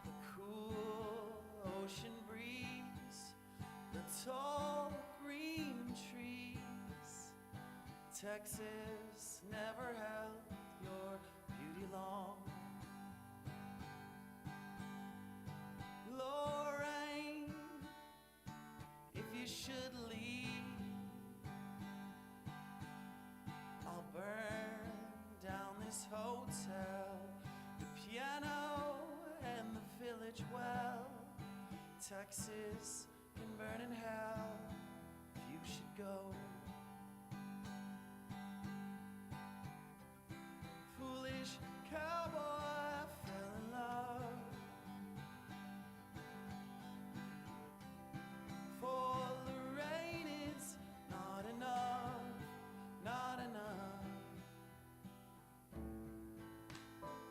The cool ocean breeze, the tall green trees. Texas never held your beauty long. Lorraine, if you should leave, I'll burn down this hotel, the piano and the village well. Texas can burn in hell if you should go. Foolish cowboy fell in love. For Lorraine it's not enough, not enough.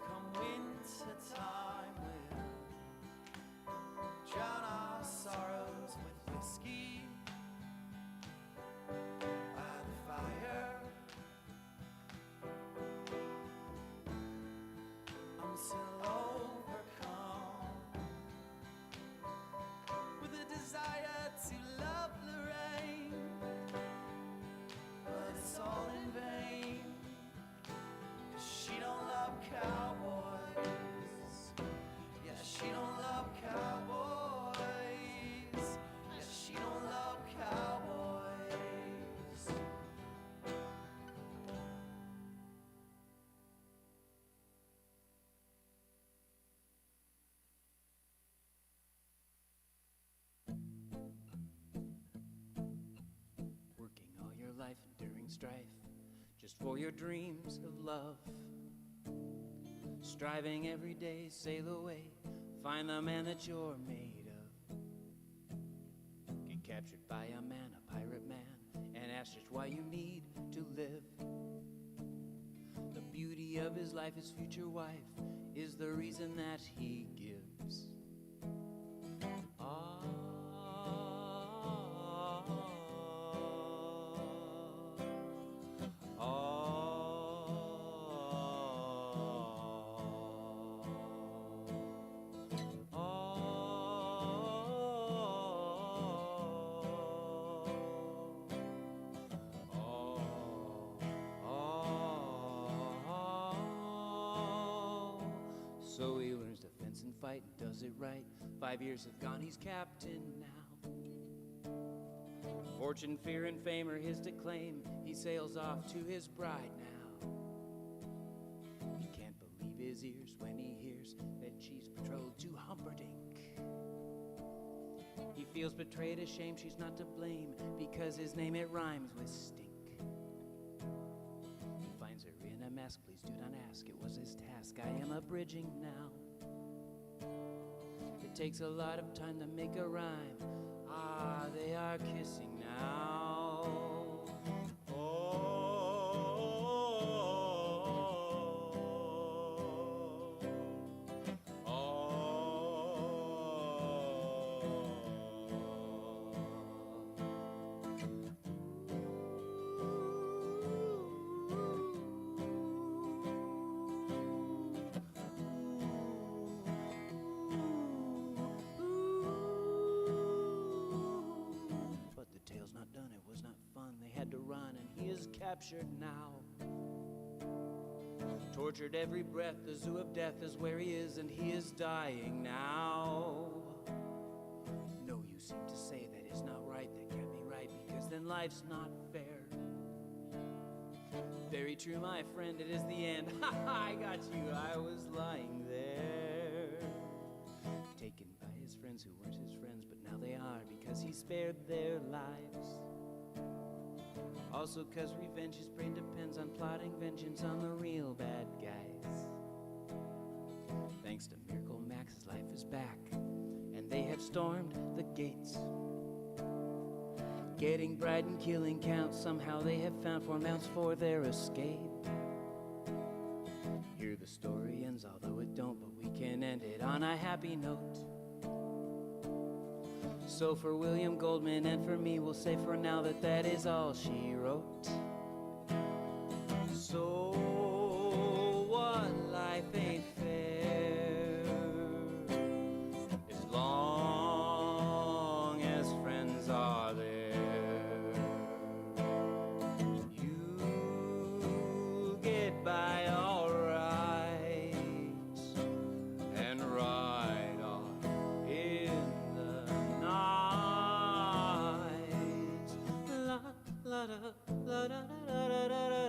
Come winter time we'll drown our sorrows with whiskey by the fire. I'm still overcome with a desire to love Lorraine, but it's all in vain, 'cause she don't love cowboys. Yeah, she don't love cowboys. Yeah, she don't love cowboys. Working all your life, enduring strife, just for your dreams of love. Striving every day, sail away, find the man that you're made of. Get captured by a man, a pirate man, and ask just why you need to live. The beauty of his life, his future wife, is the reason that he gives. So he learns to fence and fight and does it right. 5 years have gone, he's captain now. Fortune, fear, and fame are his to claim. He sails off to his bride now. He can't believe his ears when he hears that she's betrothed to Humperdinck. He feels betrayed, ashamed, she's not to blame, because his name, it rhymes with stink. He finds her in a mask, please do not ask, it was his task. I am abridging now. It takes a lot of time to make a rhyme. Ah, they are kissing now. But the tale's not done, it was not fun. They had to run, and he is captured now. Tortured every breath, the zoo of death is where he is, and he is dying now. No, you seem to say that is not right, that can't be right, because then life's not fair. Very true, my friend, it is the end. Ha ha, I got you, I was lying there. Taken by his friends who weren't his friends, but now they are, because he spared their lives. Also, cause revenge, his brain depends on plotting vengeance on the real bad guys. Thanks to Miracle Max, his life is back, and they have stormed the gates. Getting bright and killing counts, somehow they have found 4 mounts for their escape. Here the story ends, although it don't, but we can end it on a happy note. So for William Goldman and for me, we'll say for now that that is all she wrote. So what, life ain't fair, as long as friends are there. You get by alright and ride on in the night. La la da la da da da da da da.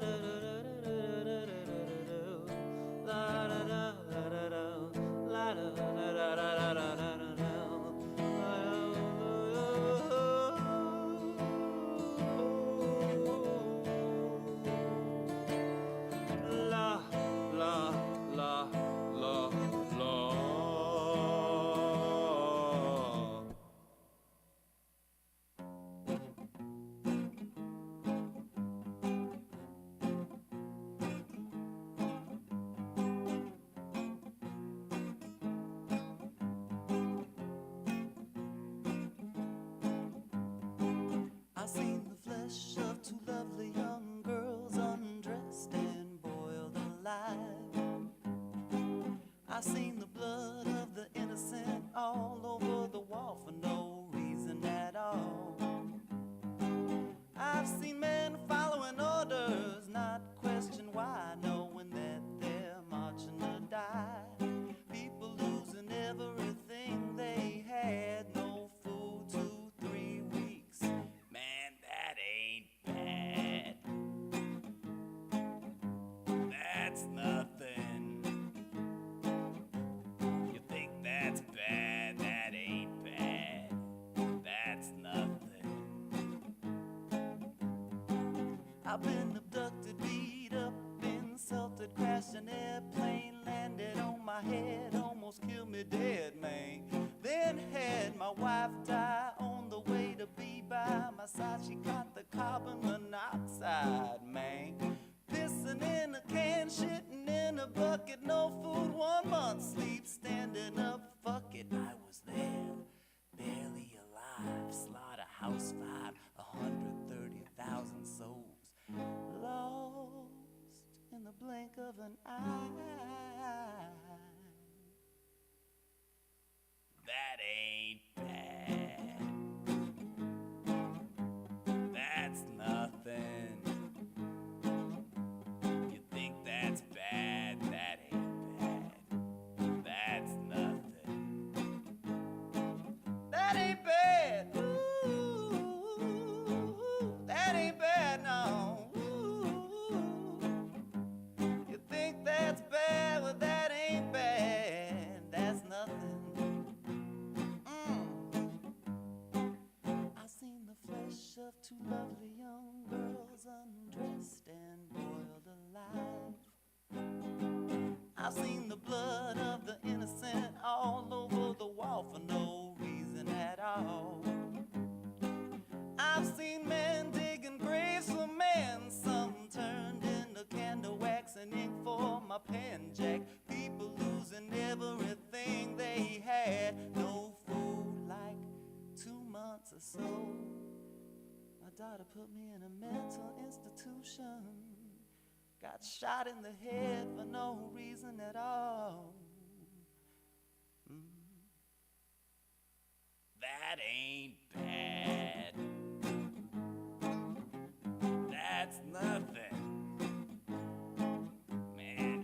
I seen the flesh of 2 lovely young girls undressed and boiled alive. I seen the blood of the innocent all over the wall for no reason at all. I've seen men following orders, not question why, knowing that they're marching to die. People losing everything they had, no food 2, 3 weeks. Man, that ain't bad. That's nothing. You think that's bad? That ain't bad. That's nothing. I've been abducted, beat up, insulted, crashed an airplane, landed on my head, almost killed me dead, man. Then had my wife die on the way to be by my side. She caught the carbon monoxide, man. Pissing in a can, shitting in a bucket, no food, 1 month sleep, standing up, fuck it. I was there, barely alive, slaughterhouse five, 130,000 souls. Lost in the blink of an eye. That ain't bad. That's nothing. You think that's bad? That ain't bad. That's nothing. That ain't bad. Ooh, that ain't bad, no. You think that's bad? Well, that ain't bad. That's nothing. I seen the flesh of 2 lovely young girls undressed and boiled alive. I've seen the blood of the innocent all over the wall for no reason at all. I've seen men digging graves for men, some turned into candle wax and ink for my pen jack. People losing everything they had, no food like 2 months or so. My daughter put me in a mental institution, got shot in the head for no reason at all. That ain't bad. That's nothing. Man,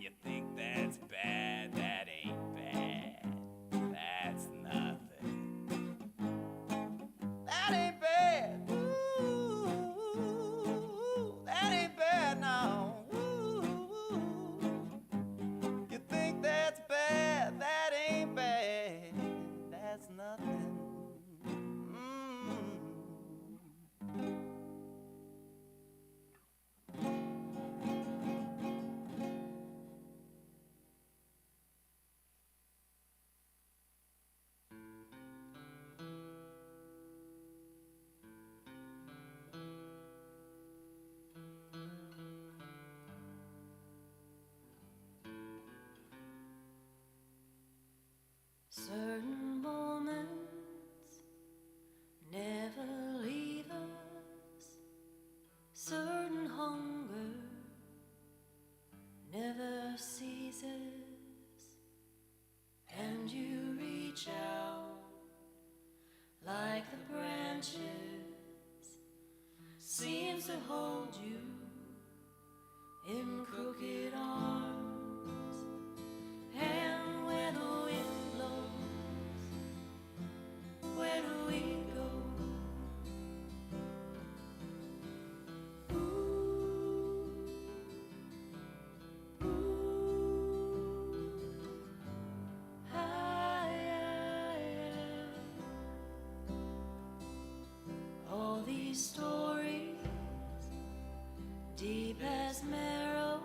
deep as marrow.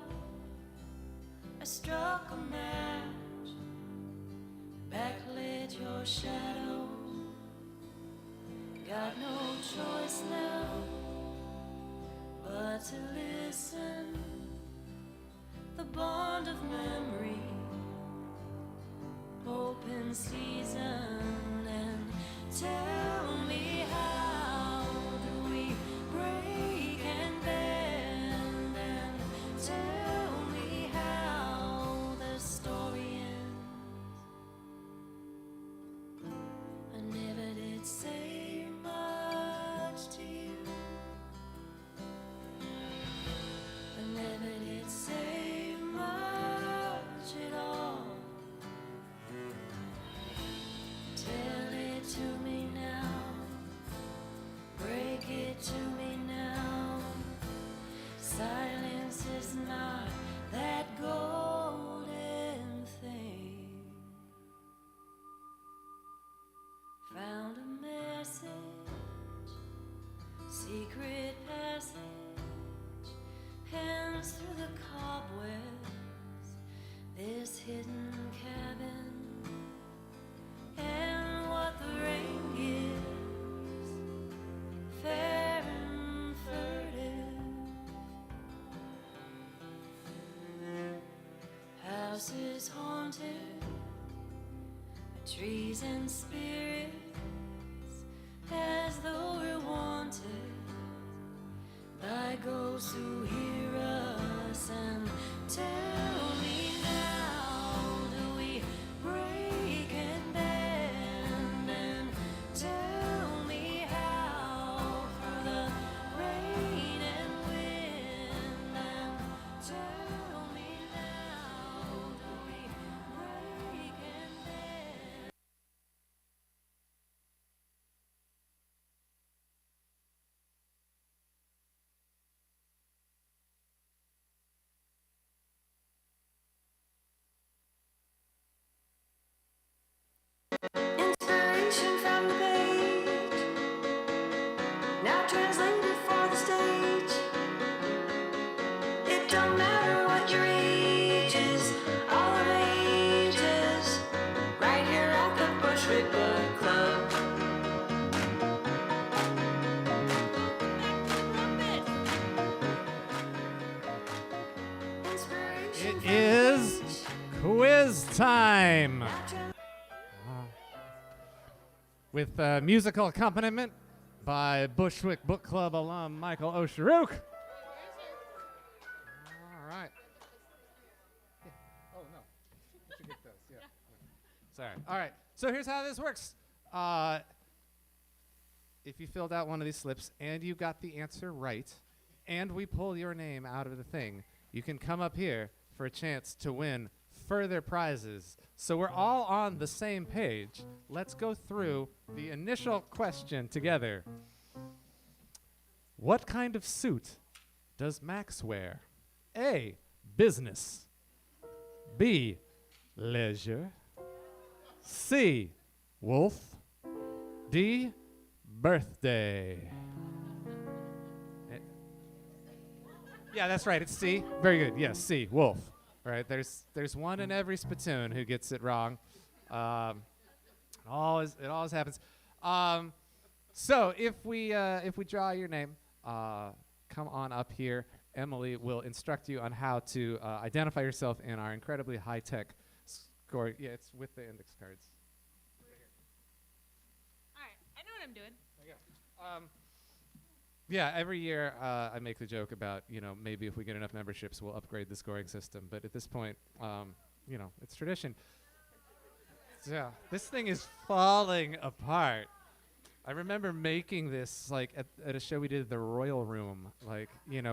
I struck a match, backlit your shadow. Got no choice now but to listen. The bond of memory, open season, and tell me how do we break and bend, and tell me how the story ends. I never did say much to you. I never did say much at all. Tell it to me now, break it to me now. Silence is not that golden thing. Found a message, secret passage, hands through the cobwebs, this hidden cabin. And what the rain gives, fair and furtive. Houses haunted, trees and spirits, as though we're wanted by ghosts who hear us. And tell me now, do we break and bend, and tell me how through the rain and wind, and tell me now, do we break and bend. Inspiration from the page, now translated for the stage. It don't matter what your age is, all of ages, right here at the Bushwick Book Club. It is quiz time. With musical accompaniment by Bushwick Book Club alum Michael Osharook. All right. Oh, no. You should get those, yeah. Sorry. All right. So here's how this works. If you filled out one of these slips and you got the answer right, and we pull your name out of the thing, you can come up here for a chance to win further prizes. So we're all on the same page. Let's go through the initial question together. What kind of suit does Max wear? A, business. B, leisure. C, wolf. D, birthday. Yeah, that's right. It's C. Very good. Yes, C, wolf. All right, there's one in every spittoon who gets it wrong. It always happens. So if we draw your name, come on up here. Emily will instruct you on how to identify yourself in our incredibly high-tech score. Yeah, it's with the index cards. All right, I know what I'm doing. Yeah, every year I make the joke about, maybe if we get enough memberships, we'll upgrade the scoring system. But at this point, it's tradition. So this thing is falling apart. I remember making this at a show we did at the Royal Room,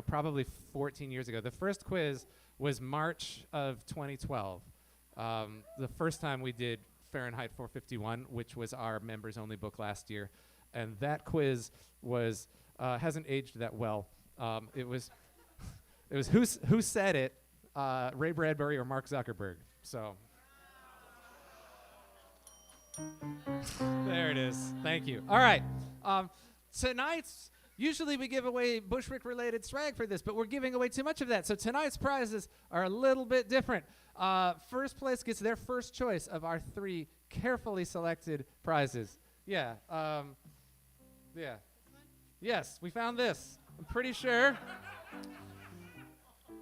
probably 14 years ago. The first quiz was March of 2012. The first time we did Fahrenheit 451, which was our members-only book last year. And that quiz was... hasn't aged that well. It was who said it, Ray Bradbury or Mark Zuckerberg. So there it is. Thank you. All right. Tonight's Usually we give away Bushwick-related swag for this, but we're giving away too much of that. So tonight's prizes are a little bit different. First place gets their first choice of our 3 carefully selected prizes. Yeah. Yeah. Yes, we found this. I'm pretty sure.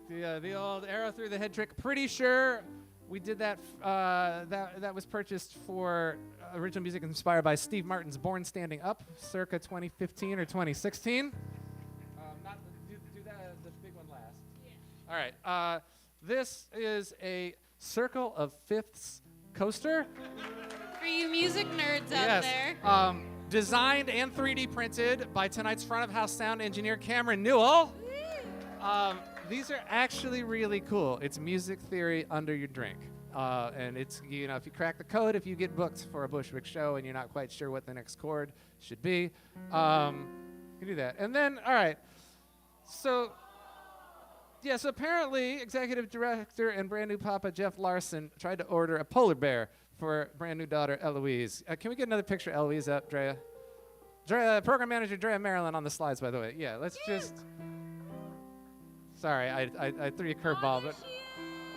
The old arrow through the head trick. Pretty sure we did that. That was purchased for original music inspired by Steve Martin's "Born Standing Up," circa 2015 or 2016. Do that the big one last. Yeah. All right. This is a Circle of Fifths coaster. For you music nerds out there. Designed and 3D printed by tonight's front of house sound engineer Cameron Newell. These are actually really cool. It's music theory under your drink. And it's, if you crack the code, if you get booked for a Bushwick show and you're not quite sure what the next chord should be, you can do that. And then, all right. So apparently executive director and brand new papa Jeff Larson tried to order a polar bear for brand new daughter Eloise. Can we get another picture of Eloise up, Drea? Program manager Drea Marilyn on the slides, by the way. Yeah, let's just. Sorry, I threw you a curveball, but.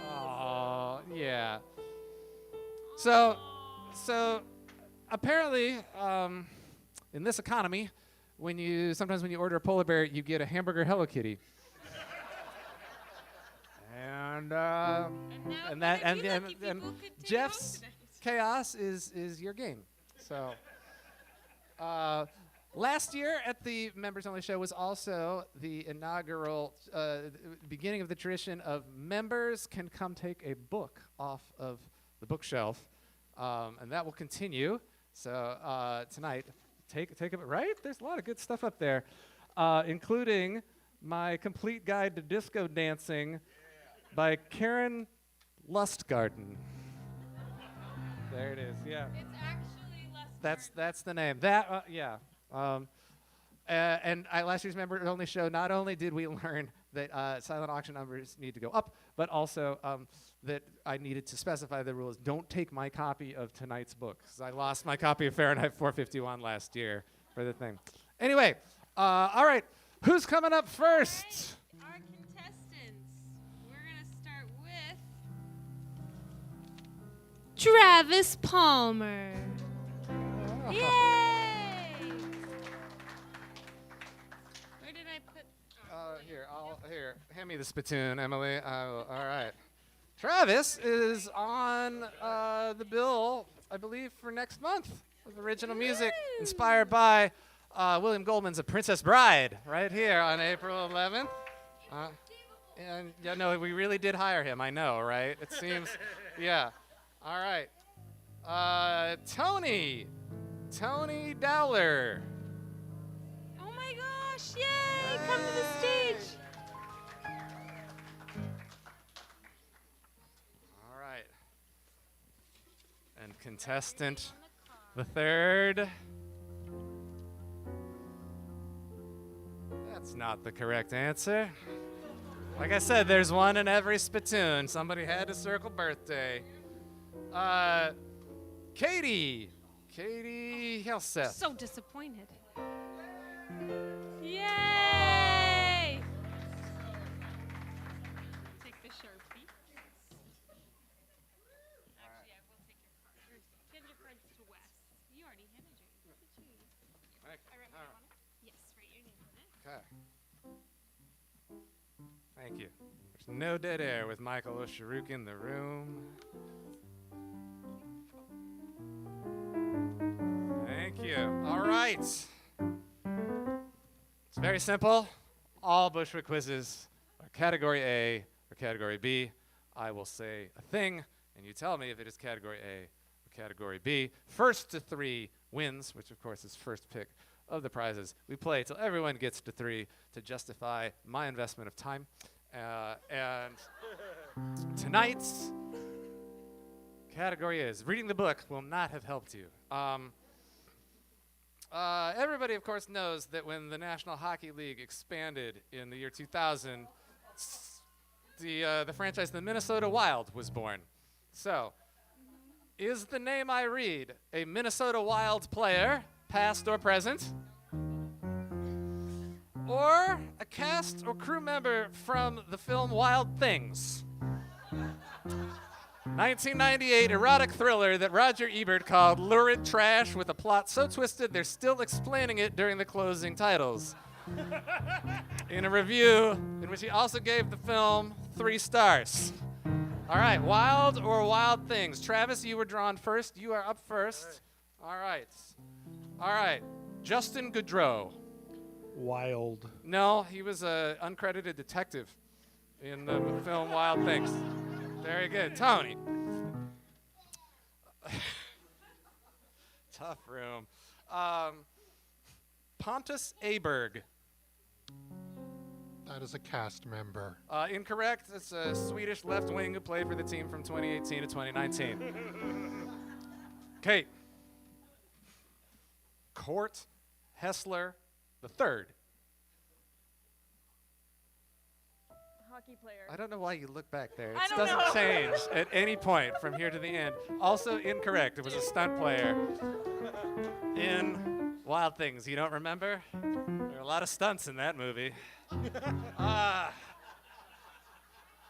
Oh, yeah. So apparently, in this economy, sometimes when you order a polar bear, you get a hamburger Hello Kitty. And Jeff's chaos is your game. So last year at the members only show was also the inaugural beginning of the tradition of members can come take a book off of the bookshelf, and that will continue. So tonight, take a right. There's a lot of good stuff up there, including my complete guide to disco dancing. By Karen Lustgarten. There it is. Yeah. It's actually Lustgarten. That's the name. Yeah. And last year's member only show. Not only did we learn that silent auction numbers need to go up, but also that I needed to specify the rules. Don't take my copy of tonight's book, because I lost my copy of Fahrenheit 451 last year for the thing. Anyway, all right. Who's coming up first? Our contestants. We're going to start with Travis Palmer. Yay! Where did I put? Here, hand me the spittoon, Emily. All right. Travis is on the bill, I believe, for next month with original music inspired by William Goldman's A Princess Bride right here on April 11th. And yeah, no, we really did hire him. I know, right? It seems, yeah. All right. Tony Dowler. Oh my gosh, yay! Come to the stage. All right. And contestant the third. That's not the correct answer. Like I said, there's one in every spittoon. Somebody had to circle birthday. Katie Helseth. So disappointed. Yay! Take the Sharpie. Actually, I will take your card. Hand your cards to Wes. You already handed yours. Look at you. Okay. I wrote my name on it? Yes, write your name on it. Okay. Thank you. There's no dead air with Michael Osharuk in the room. Thank you. All right. It's very simple. All Bushwick quizzes are category A or category B. I will say a thing, and you tell me if it is category A or category B. First to 3 wins, which of course is first pick of the prizes. We play till everyone gets to 3 to justify my investment of time. And tonight's category is reading the book will not have helped you. Everybody, of course, knows that when the National Hockey League expanded in the year 2000, the franchise the Minnesota Wild was born. So, is the name I read a Minnesota Wild player, past or present? or a cast or crew member from the film Wild Things. 1998 erotic thriller that Roger Ebert called lurid trash with a plot so twisted they're still explaining it during the closing titles. In a review in which he also gave the film 3 stars. All right, Wild or Wild Things. Travis, you were drawn first. You are up first. All right. All right. Justin Goudreau. Wild. No, he was an uncredited detective in the film Wild Things. Very good. Tony. Tough room. Pontus Aberg. That is a cast member. Incorrect. It's a Swedish left wing who played for the team from 2018 to 2019. Kate. Kurt Hessler III. Hockey player. I don't know why you look back there. It I don't doesn't know. change at any point from here to the end. Also incorrect. It was a stunt player in Wild Things. You don't remember? There are a lot of stunts in that movie. All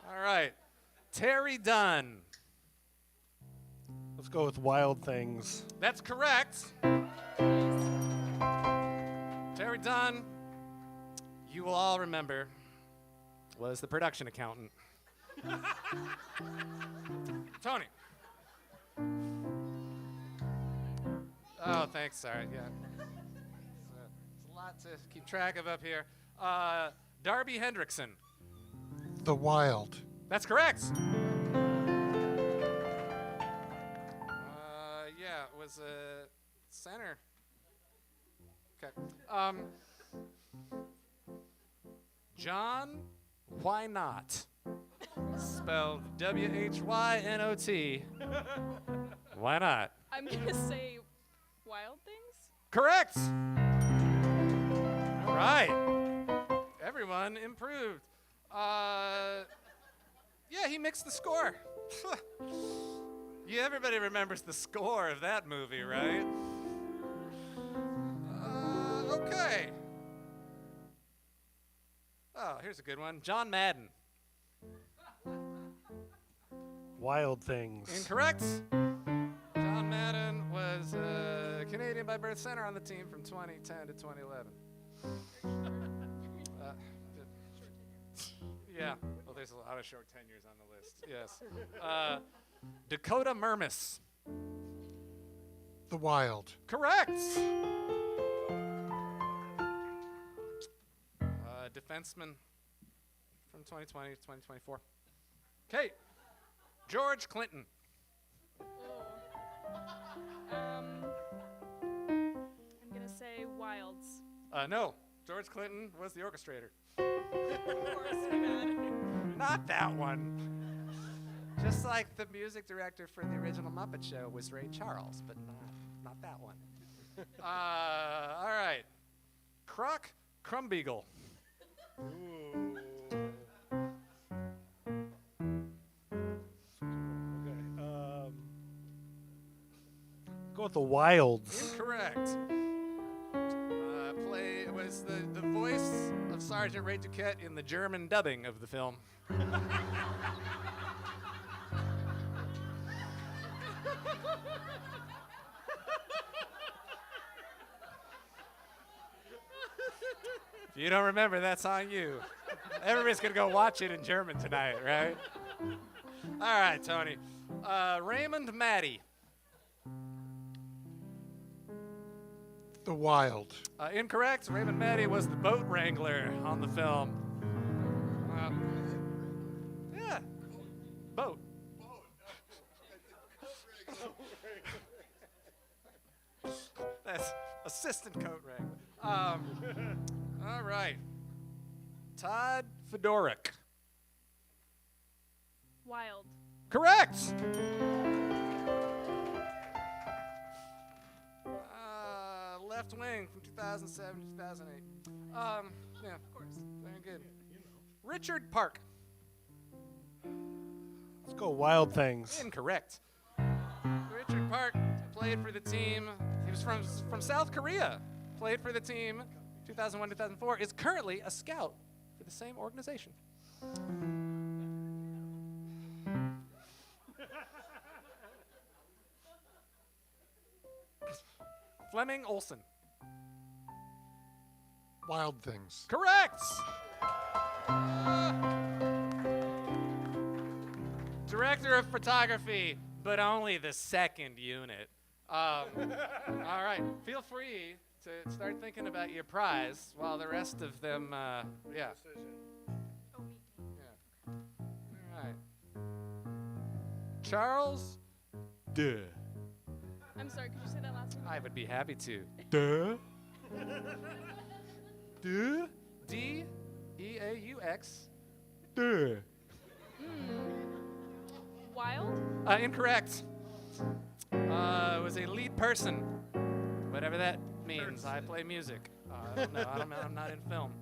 right. Terry Dunn. Let's go with Wild Things. That's correct. Terry Dunn, you will all remember, was the production accountant. Tony. Oh, thanks. Sorry. Yeah. It's a lot to keep track of up here. Darby Hendrickson. The Wild. That's correct. Yeah, it was a center. Okay. John Why Not? Spelled W-H-Y-N-O-T. Why not? I'm gonna say Wild Things. Correct. All right. Everyone improved. Yeah, he mixed the score. Yeah, everybody remembers the score of that movie, right? Okay. Oh, here's a good one. John Madden. Wild Things. Incorrect. John Madden was a Canadian by birth, center on the team from 2010 to 2011. Yeah. Well, there's a lot of short tenures on the list. Yes. Dakota Mermis. The Wild. Correct. Defenseman from 2020 to 2024. Kate. George Clinton. I'm gonna say Wilds. No. George Clinton was the orchestrator. Of course, Not that one. Just like the music director for the original Muppet Show was Ray Charles, but not that one. All right. Croc Crumbeagle. Go with the Wilds. Incorrect. Was the voice of Sergeant Ray Duquette in the German dubbing of the film. If you don't remember, that's on you. Everybody's going to go watch it in German tonight, right? All right, Tony. Raymond Matty. The Wild. Incorrect. Raymond Matty was the boat wrangler on the film. Yeah. Boat. That's assistant coat wrangler. All right. Todd Fedoruk. Wild. Correct. Left wing from 2007 to 2008. Yeah, of course. Very good. Richard Park. Let's go Wild Things. Incorrect. Richard Park played for the team. He was from South Korea. Played for the team 2001-2004, is currently a scout for the same organization. Fleming Olsen. Wild Things. Correct! Director of photography, but only the second unit. All right, feel free to start thinking about your prize while the rest of them, yeah. All right. Charles Duh. I'm sorry, could you say that last one? I would be happy to. Duh. Duh. D-E-A-U-X. Duh. Wild? Incorrect. It was a lead person. Whatever that means. I play music. I don't know. I'm not in film.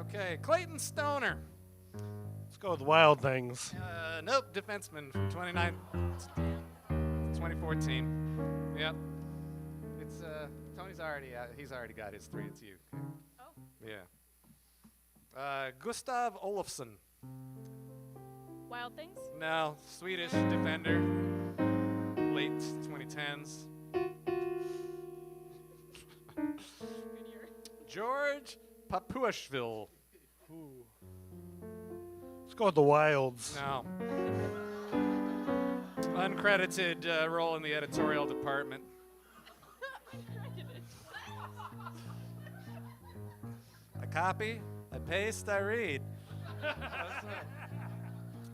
Okay. Clayton Stoner. Let's go with Wild Things. Nope. Defenseman from 2014. Yep. It's Tony's already he's already got his 3. It's you. Oh. Yeah. Gustav Olofsson. Wild Things? No, Swedish defender. Late 2010s. George Papuashvili. Let's go with the Wilds. No. Uncredited role in the editorial department. I copy, I paste, I read.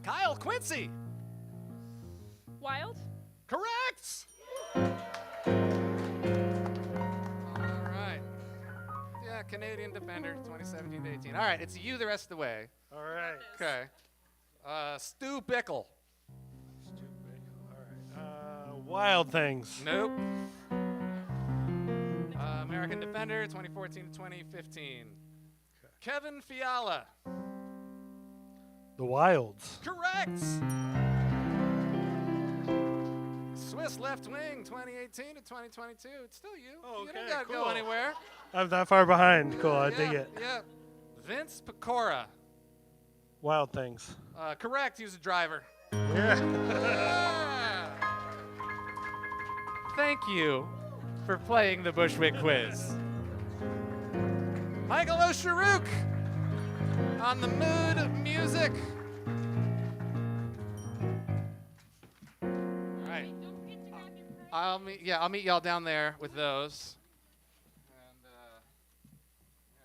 Kyle Quincy. Wild? Correct! All right. Yeah, Canadian defender, 2017-18. All right, it's you the rest of the way. All right. Okay. Stu Bickle. Wild Things. Nope. American defender, 2014-2015. Kevin Fiala. The Wilds. Correct! Swiss left wing, 2018 to 2022. It's still you. Oh, You don't okay, gotta go cool. anywhere. I'm that far behind. Cool, I dig it. Yeah. Vince Pecora. Wild Things. Correct, he was a driver. Yeah. Thank you for playing the Bushwick Quiz. Michael Osharuk on the mood music. All right. I'll meet y'all down there with those.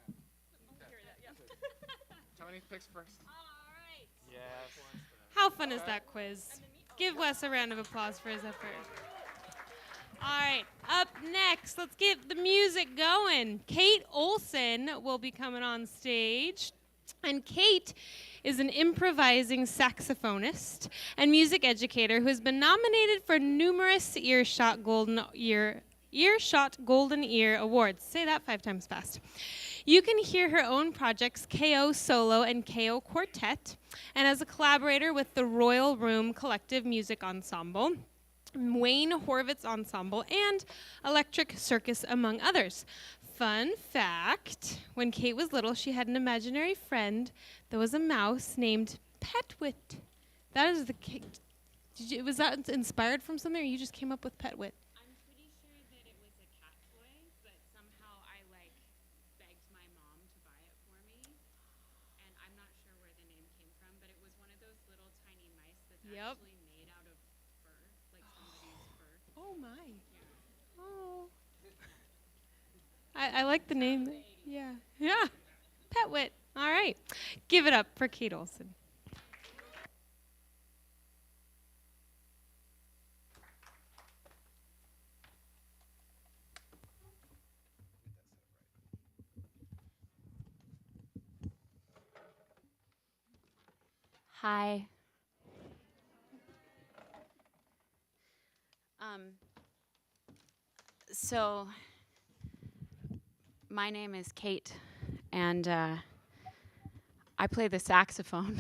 And Tony picks first. Yes. How fun is that quiz? Give Wes a round of applause for his effort. All right, up next, let's get the music going. Kate Olson will be coming on stage. And Kate is an improvising saxophonist and music educator who has been nominated for numerous Earshot Golden Ear Awards. Say that 5 times fast. You can hear her own projects, KO Solo and KO Quartet, and as a collaborator with the Royal Room Collective Music Ensemble, Wayne Horvitz Ensemble, and Electric Circus, among others. Fun fact, when Kate was little, she had an imaginary friend that was a mouse named Petwit. That is the was that inspired from something, or you just came up with Petwit? I'm pretty sure that it was a cat toy, but somehow I begged my mom to buy it for me, and I'm not sure where the name came from, but it was one of those little tiny mice that's actually made out of fur, like somebody's fur. Oh my. Yeah. Oh. I like the name. Yeah. Yeah. Petwit. All right. Give it up for Kate Olson. Hi. So my name is Kate, and I play the saxophone.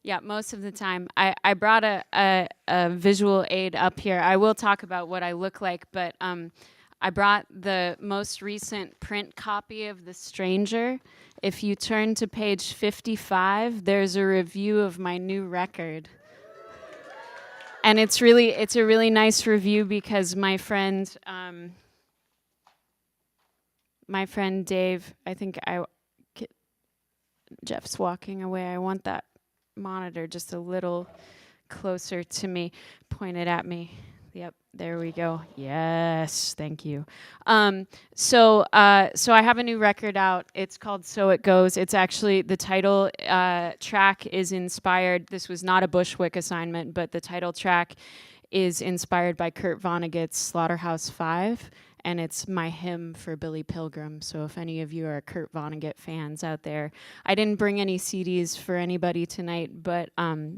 Yeah, most of the time. I brought a visual aid up here. I will talk about what I look like, but I brought the most recent print copy of The Stranger. If you turn to page 55, there's a review of my new record. And it's a really nice review because my friend Dave, Jeff's walking away. I want that monitor just a little closer to me, pointed at me. Yep, there we go. Yes, thank you. So I have a new record out. It's called So It Goes. It's actually, the title track is inspired. This was not a Bushwick assignment, but the title track is inspired by Kurt Vonnegut's Slaughterhouse-Five, and it's my hymn for Billy Pilgrim. So if any of you are Kurt Vonnegut fans out there, I didn't bring any CDs for anybody tonight, but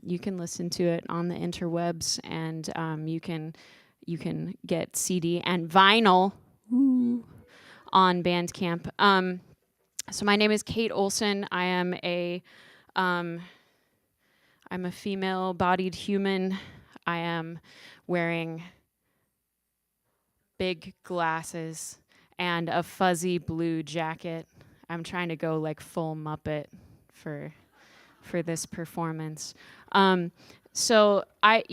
you can listen to it on the interwebs, and you can get CD and vinyl on Bandcamp. So my name is Kate Olson. I'm a female-bodied human. I am wearing big glasses and a fuzzy blue jacket. I'm trying to go like full Muppet for this performance. So I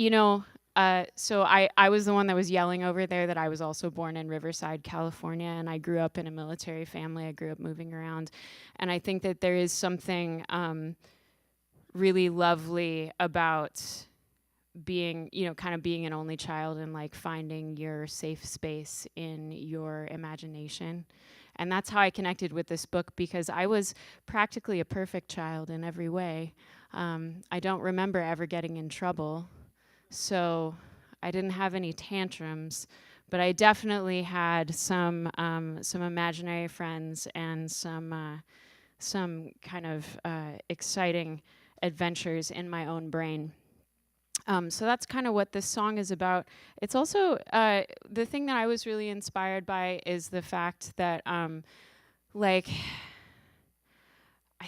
was the one that was yelling over there that I was also born in Riverside, California, and I grew up in a military family. I grew up moving around, and I think that there is something really lovely about being, kind of being an only child and like finding your safe space in your imagination. And that's how I connected with this book, because I was practically a perfect child in every way. I don't remember ever getting in trouble, so I didn't have any tantrums, but I definitely had some imaginary friends and some kind of exciting adventures in my own brain. So that's kind of what this song is about. It's also, the thing that I was really inspired by is the fact that, I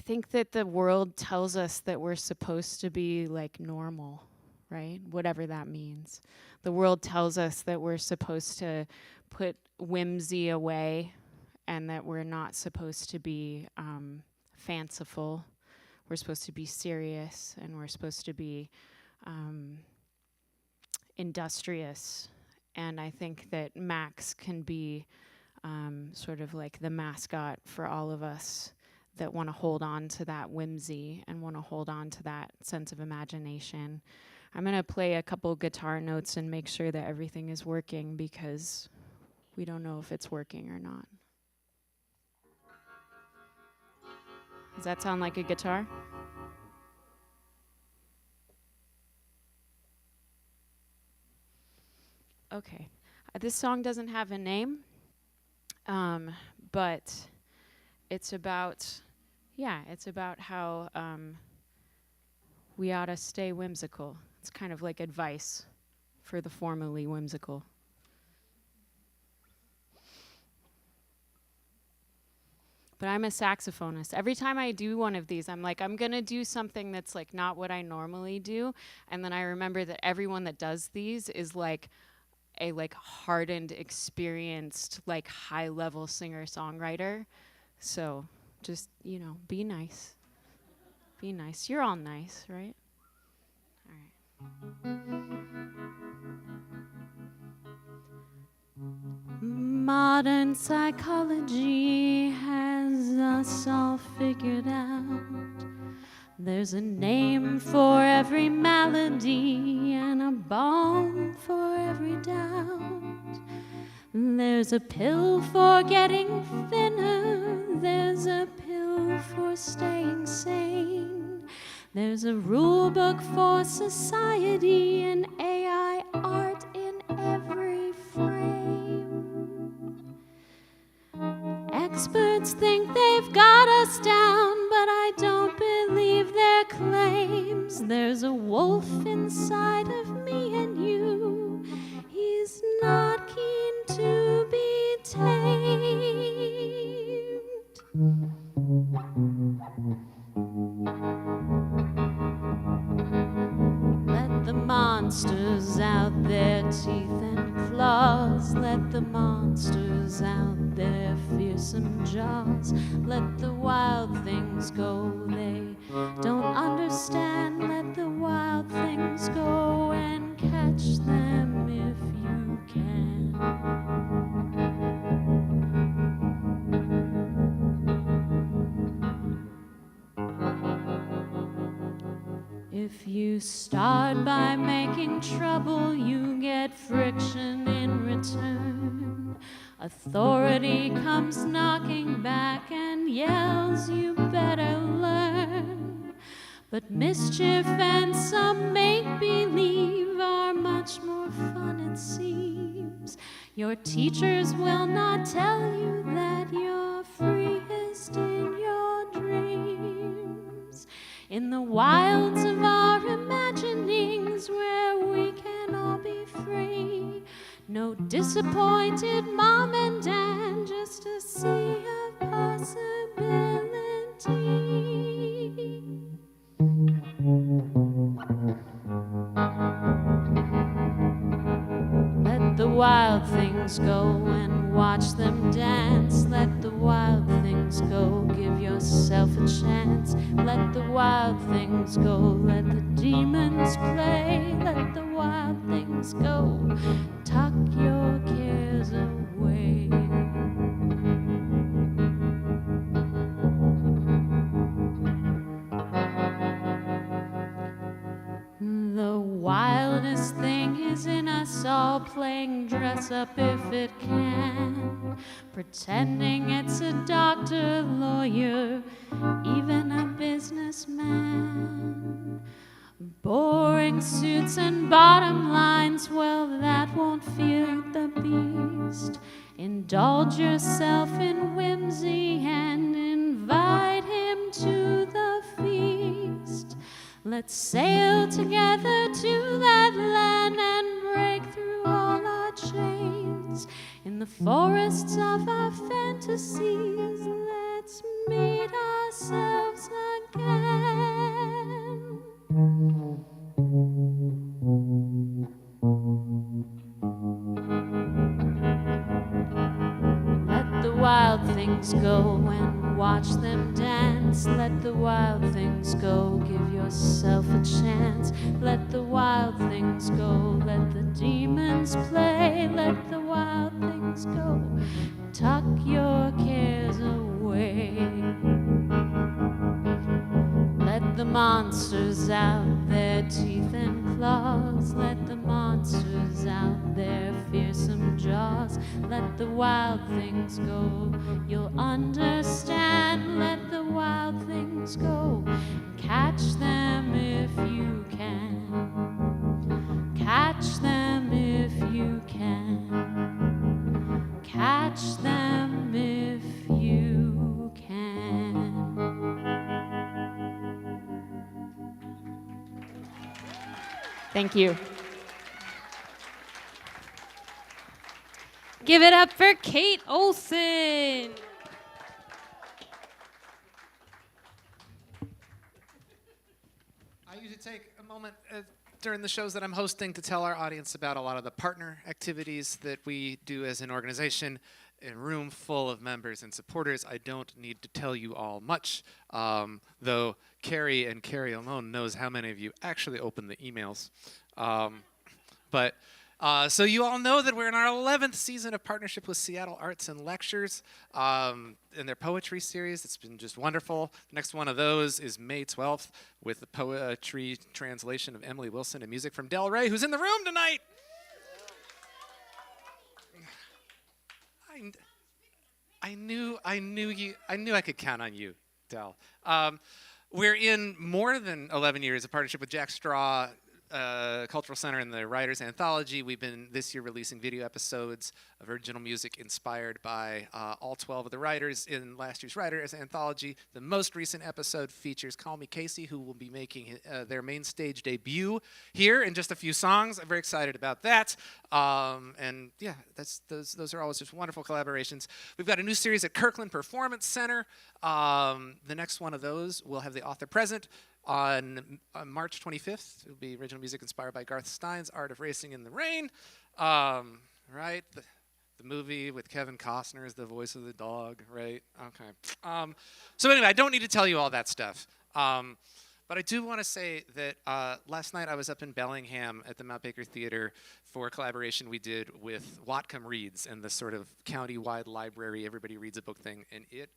think that the world tells us that we're supposed to be like normal, right? Whatever that means. The world tells us that we're supposed to put whimsy away and that we're not supposed to be fanciful. We're supposed to be serious, and we're supposed to be industrious. And I think that Max can be sort of like the mascot for all of us that want to hold on to that whimsy and want to hold on to that sense of imagination. I'm going to play a couple guitar notes and make sure that everything is working, because we don't know if it's working or not. Does that sound like a guitar? Okay. This song doesn't have a name, but it's about how we ought to stay whimsical. It's kind of like advice for the formerly whimsical. But I'm a saxophonist. Every time I do one of these, I'm like, I'm gonna do something that's like not what I normally do, and then I remember that everyone that does these is like a like hardened, experienced, like high-level singer-songwriter. So just, be nice. Be nice. You're all nice, right? All right. Modern psychology has us all figured out. There's a name for every malady and a balm for every doubt. There's a pill for getting thinner. There's a pill for staying sane. There's a rule book for society and AI art in every frame. Experts think they've got us down, but I don't believe their claims. There's a wolf inside of me and you. He's not keen to be tamed. monsters out their teeth and claws. Let the monsters out their fearsome jaws. Let the wild things go. They don't understand. Let the wild things go and catch them if you can. If you start by making trouble, you get friction in return. Authority comes knocking back and yells, you better learn. But mischief and some make-believe are much more fun, it seems. Your teachers will not tell you that you're freest in your dreams. In the wilds of our imaginings where we can all be free. No disappointed mom and dad, just a sea of possibility. Let the wild things go and watch them dance. Let the wild things go, give yourself a chance. Let the wild things go, let the demons play. Let the wild things go, tuck your cares away. The wildest thing is in us all, playing dress up if it can, pretending it's a doctor, lawyer, even a businessman. Boring suits and bottom lines, well, that won't feed the beast. Indulge yourself in whimsy and invite him to the feast. Let's sail together to that land and break through all our chains. In the forests of our fantasies, let's meet ourselves again. Let the wild things go and watch them dance. Let the wild things go, give yourself a chance. Let the wild things go, let the demons play. Let the wild things go, tuck your cares away. Let the monsters out their teeth and claws. Let the monsters out their fearsome jaws. Let the wild things go, you'll understand. Let the wild things go, catch them if you can. Catch them if you can. Catch them if you can. Thank you. Give it up for Kate Olson. I usually take a moment during the shows that I'm hosting to tell our audience about a lot of the partner activities that we do as an organization. In a room full of members and supporters, I don't need to tell you all much, though Carrie and Carrie alone knows how many of you actually open the emails. So you all know that we're in our 11th season of partnership with Seattle Arts and Lectures in their poetry series. It's been just wonderful. The next one of those is May 12th with the poetry translation of Emily Wilson and music from Del Rey, who's in the room tonight. I knew I could count on you, Del. We're in more than 11 years of partnership with Jack Straw Cultural Center and the Writers Anthology. We've been this year releasing video episodes of original music inspired by all 12 of the writers in last year's Writers Anthology. The most recent episode features Call Me Casey, who will be making their Mainstage debut here in just a few songs. I'm very excited about that. And yeah, those are always just wonderful collaborations. We've got a new series at Kirkland Performance Center. The next one of those will have the author present. On March 25th, it'll be original music inspired by Garth Stein's Art of Racing in the Rain. Right? The movie with Kevin Costner as the voice of the dog, right? Okay. So anyway, I don't need to tell you all that stuff. But I do want to say that last night I was up in Bellingham at the Mount Baker Theater for a collaboration we did with Whatcom Reads and the sort of county-wide library, everybody reads a book thing, and it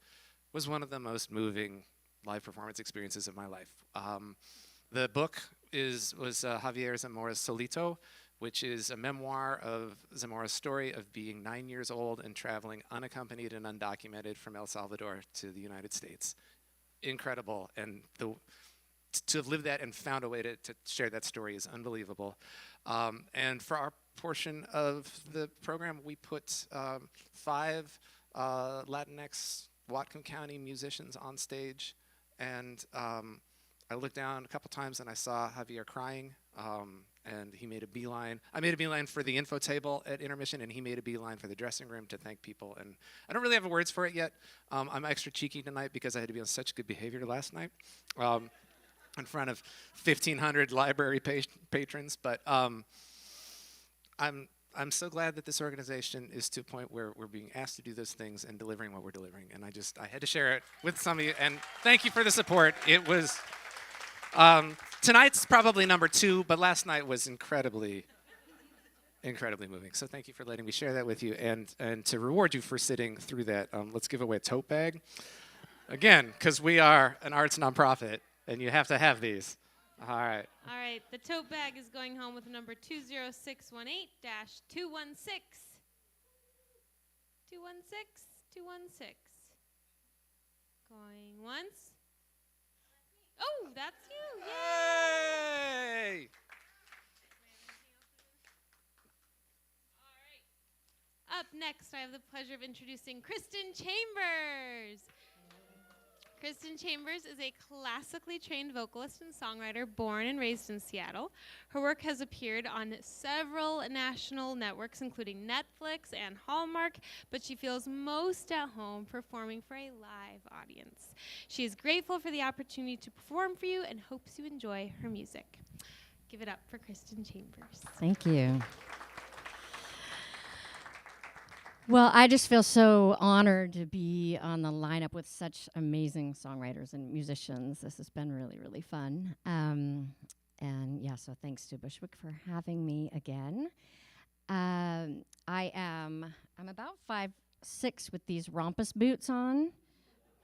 was one of the most moving live performance experiences of my life. The book was Javier Zamora's Solito, which is a memoir of Zamora's story of being 9 years old and traveling unaccompanied and undocumented from El Salvador to the United States. Incredible, and to have lived that and found a way to share that story is unbelievable. And for our portion of the program, we put 5 Latinx Whatcom County musicians on stage, and I looked down a couple times and I saw Javier crying, and he made a beeline. I made a beeline for the info table at intermission, and he made a beeline for the dressing room to thank people. And I don't really have words for it yet. I'm extra cheeky tonight because I had to be on such good behavior last night in front of 1,500 library patrons. But I'm so glad that this organization is to a point where we're being asked to do those things and delivering what we're delivering. And I had to share it with some of you. And thank you for the support. It was, tonight's probably number 2, but last night was incredibly moving. So thank you for letting me share that with you. And to reward you for sitting through that, let's give away a tote bag. Again, because we are an arts nonprofit, and you have to have these. All right. All right, the tote bag is going home with number 20618-216. 216. Going once. Oh, that's you. Yay! Up next, I have the pleasure of introducing Kristen Chambers. Kristen Chambers is a classically trained vocalist and songwriter born and raised in Seattle. Her work has appeared on several national networks, including Netflix and Hallmark, but she feels most at home performing for a live audience. She is grateful for the opportunity to perform for you and hopes you enjoy her music. Give it up for Kristen Chambers. Thank you. Well, I just feel so honored to be on the lineup with such amazing songwriters and musicians. This has been really, really fun. And yeah, so thanks to Bushwick for having me again. I'm about 5'6" with these Rompus boots on,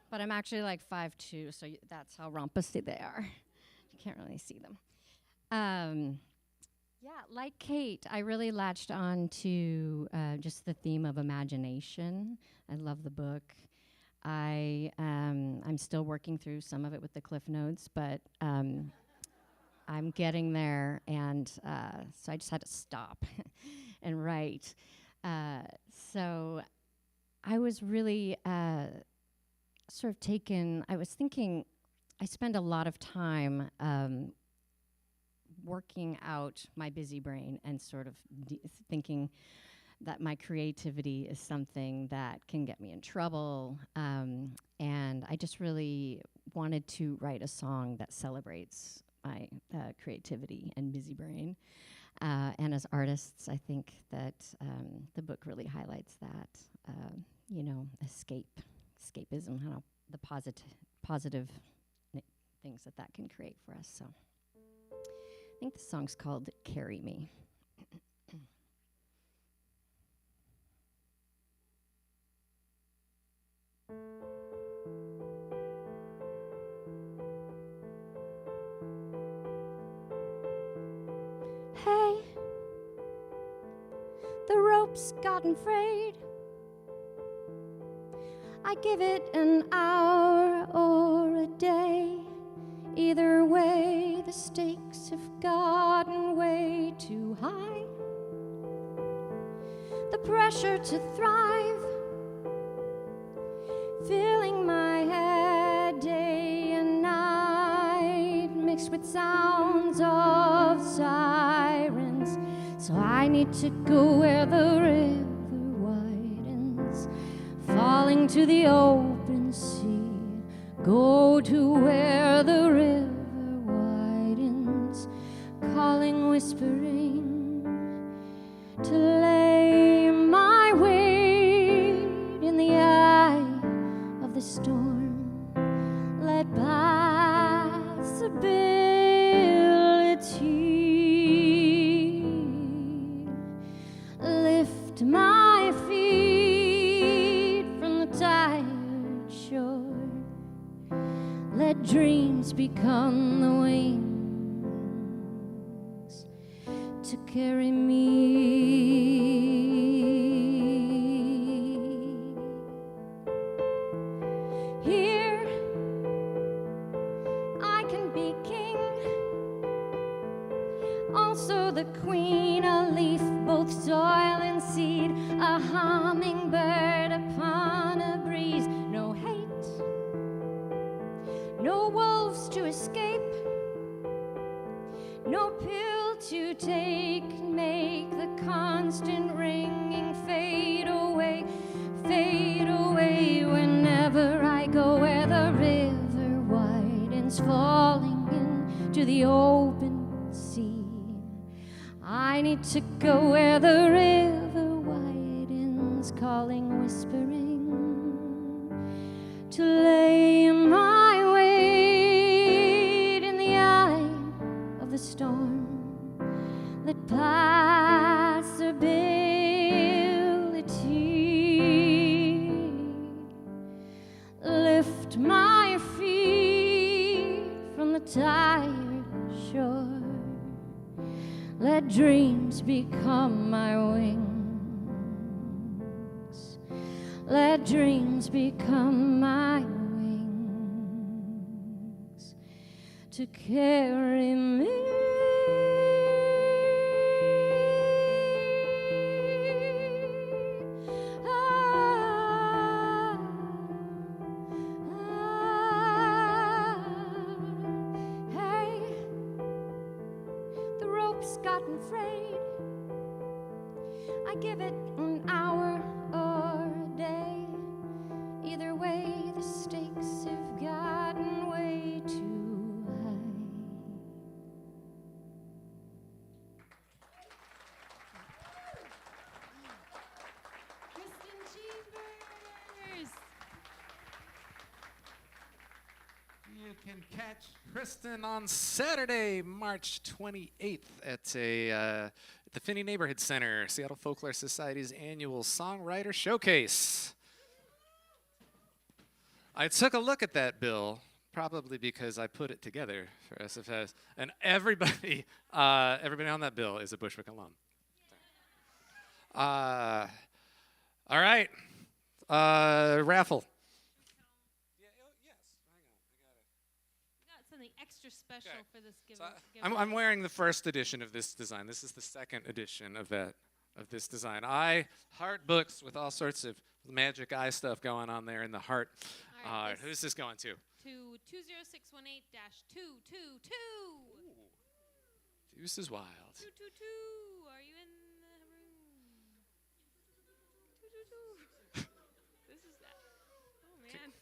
but I'm actually like 5'2", so that's how rompusy they are. You can't really see them. Yeah, like Kate, I really latched on to just the theme of imagination. I love the book. I'm still working through some of it with the Cliff Notes, but I'm getting there, and so I just had to stop and write. So I was really sort of taken, I was thinking, I spend a lot of time working out my busy brain and sort of thinking that my creativity is something that can get me in trouble. And I just really wanted to write a song that celebrates my creativity and busy brain. And as artists, I think that the book really highlights that, escapism, how the positive things that can create for us. So I think the song's called Carry Me. Hey, the rope's gotten frayed. I give it an hour or a day. Either way, the stakes have gotten way too high. The pressure to thrive, filling my head day and night, mixed with sounds of sirens. So I need to go where the river widens, falling to the open sea. Go to where the river calling, whispering to lay my weight in the eye of the storm. Let possibility lift my feet from the tired shore. Let dreams become the wings to carry me. Here I can be king, also the queen, a leaf, both soil and seed, a hummingbird upon a breeze. No hate, no wolves to escape, no pill to take, make the constant ringing fade away whenever I go where the river widens, falling into the open sea. I need to go where the river widens, calling, whispering to lay my weight in the eye of the storm. Let possibility lift my feet from the tired shore. Let dreams become my wings. Let dreams become my wings to carry me. Hey, the rope's gotten frayed. I give it an hour or a day. Either way, the stakes have gotten way too high. Kristen Chambers. You can catch Kristen on Saturday, March 28th at the Finney Neighborhood Center, Seattle Folklore Society's annual Songwriter Showcase. I took a look at that bill, probably because I put it together for SFS, and everybody on that bill is a Bushwick alum. All right, raffle. Got something extra special for this I'm wearing the first edition of this design. This is the second edition of this design. I heart books with all sorts of magic eye stuff going on there in the heart. All right, who's this going to? To 20618-222. Deuce is wild. 222. Are you in the room? 222. This is that. Oh man.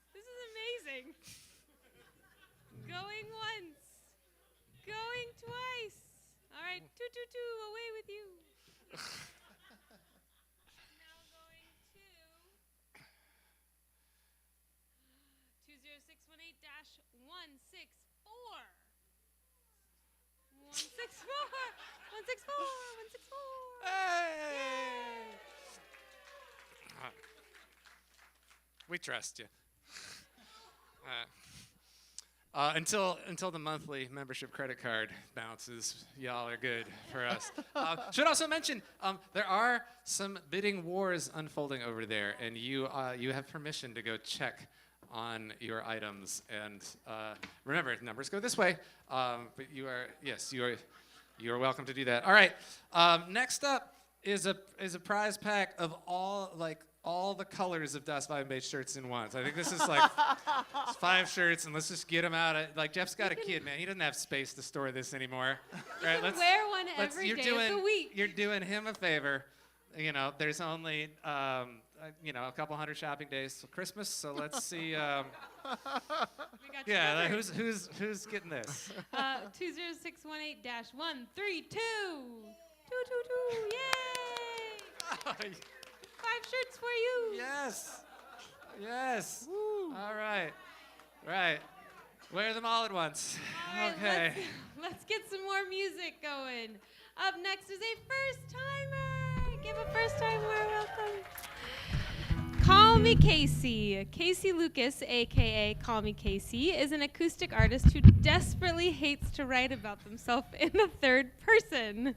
This is amazing. Going once. Going twice. All right, 222. Away with you. Now going to 20618-164. 164. 164. Hey! We trust you. Until the monthly membership credit card bounces, y'all are good for us. Should also mention there are some bidding wars unfolding over there, and you have permission to go check on your items. And remember, numbers go this way, but you are welcome to do that. All right, next up is a prize pack of all the colors of Das Weibenbeet shirts in one. So I think this is like 5 shirts, and let's just get them out. Jeff's got a kid, man. He doesn't have space to store this anymore. Right? Let's wear one every day of the week. You're doing him a favor. You know, there's only a couple hundred shopping days till Christmas. So let's see. We got you Yeah, covered. who's getting this? 20618-132. 222. Yay! 5 shirts for you. Yes. Yes. All right. Right. Wear them all at once. All right, Okay. let's get some more music going. Up next is a first-timer. Give a first-timer a welcome. Call Me Casey. Casey Lucas, a.k.a. Call Me Casey, is an acoustic artist who desperately hates to write about themselves in the third person.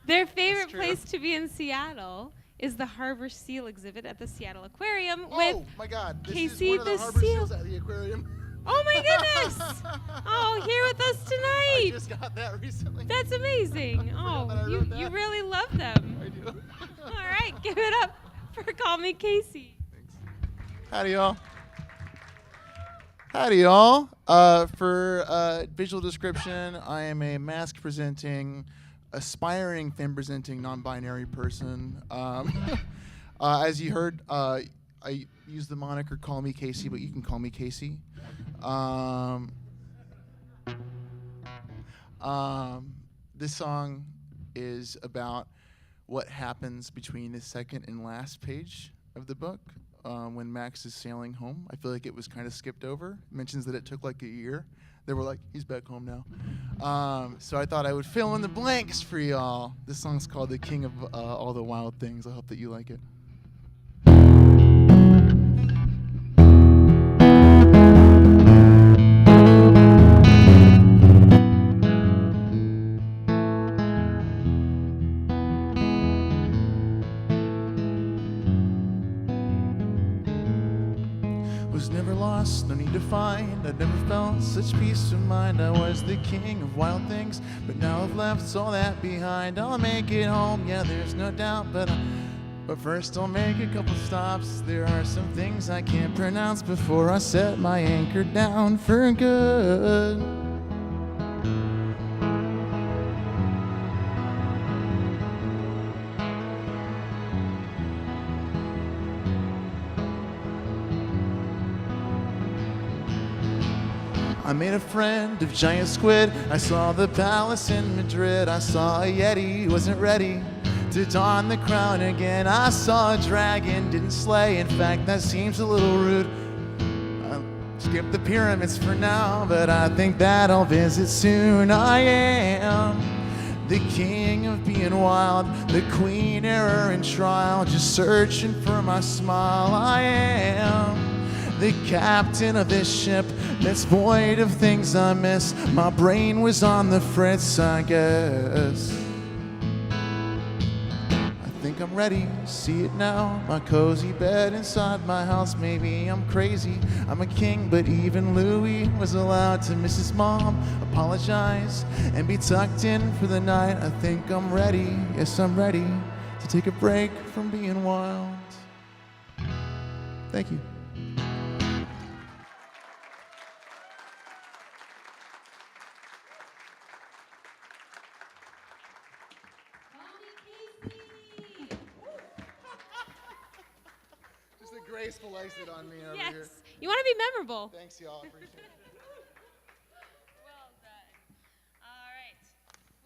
Their favorite place to be in Seattle is the Harbor Seal exhibit at the Seattle Aquarium with my God. This Casey is one of the the Harbor Seal. Seals at the aquarium. Oh my goodness! Oh, here with us tonight. I just got that recently. That's amazing. Oh, you really love them. I do. All right, give it up for Call Me Casey. Howdy, y'all. Howdy, y'all. For visual description, I am a mask-presenting, aspiring femme-presenting, non-binary person. As you heard, I use the moniker Call Me Casey, but you can call me Casey. This song is about what happens between the second and last page of the book when Max is sailing home. I feel like it was kind of skipped over. It mentions that it took like a year. They were like, he's back home now. So I thought I would fill in the blanks for y'all. This song's called The King of All the Wild Things. I hope that you like it. Was never lost, no need to find. I'd never felt such peace of mind. I was the king of wild things, but now I've left all that behind. I'll make it home, yeah, there's no doubt, but first I'll make a couple stops. There are some things I can't pronounce before I set my anchor down for good. I made a friend of giant squid. I saw the palace in Madrid. I saw a yeti, wasn't ready to don the crown again. I saw a dragon, didn't slay. In fact, that seems a little rude. I'll skip the pyramids for now, but I think that I'll visit soon. I am the king of being wild, the queen error in trial, just searching for my smile. I am the captain of this ship that's void of things I miss. My brain was on the fritz, I guess. I think I'm ready, see it now. My cozy bed inside my house. Maybe I'm crazy, I'm a king, but even Louis was allowed to miss his mom, apologize, and be tucked in for the night. I think I'm ready, yes I'm ready to take a break from being wild. Thank you. Just a graceful exit on me over Yes. here. You want to be memorable. Thanks, y'all. Appreciate it. Well done. All right.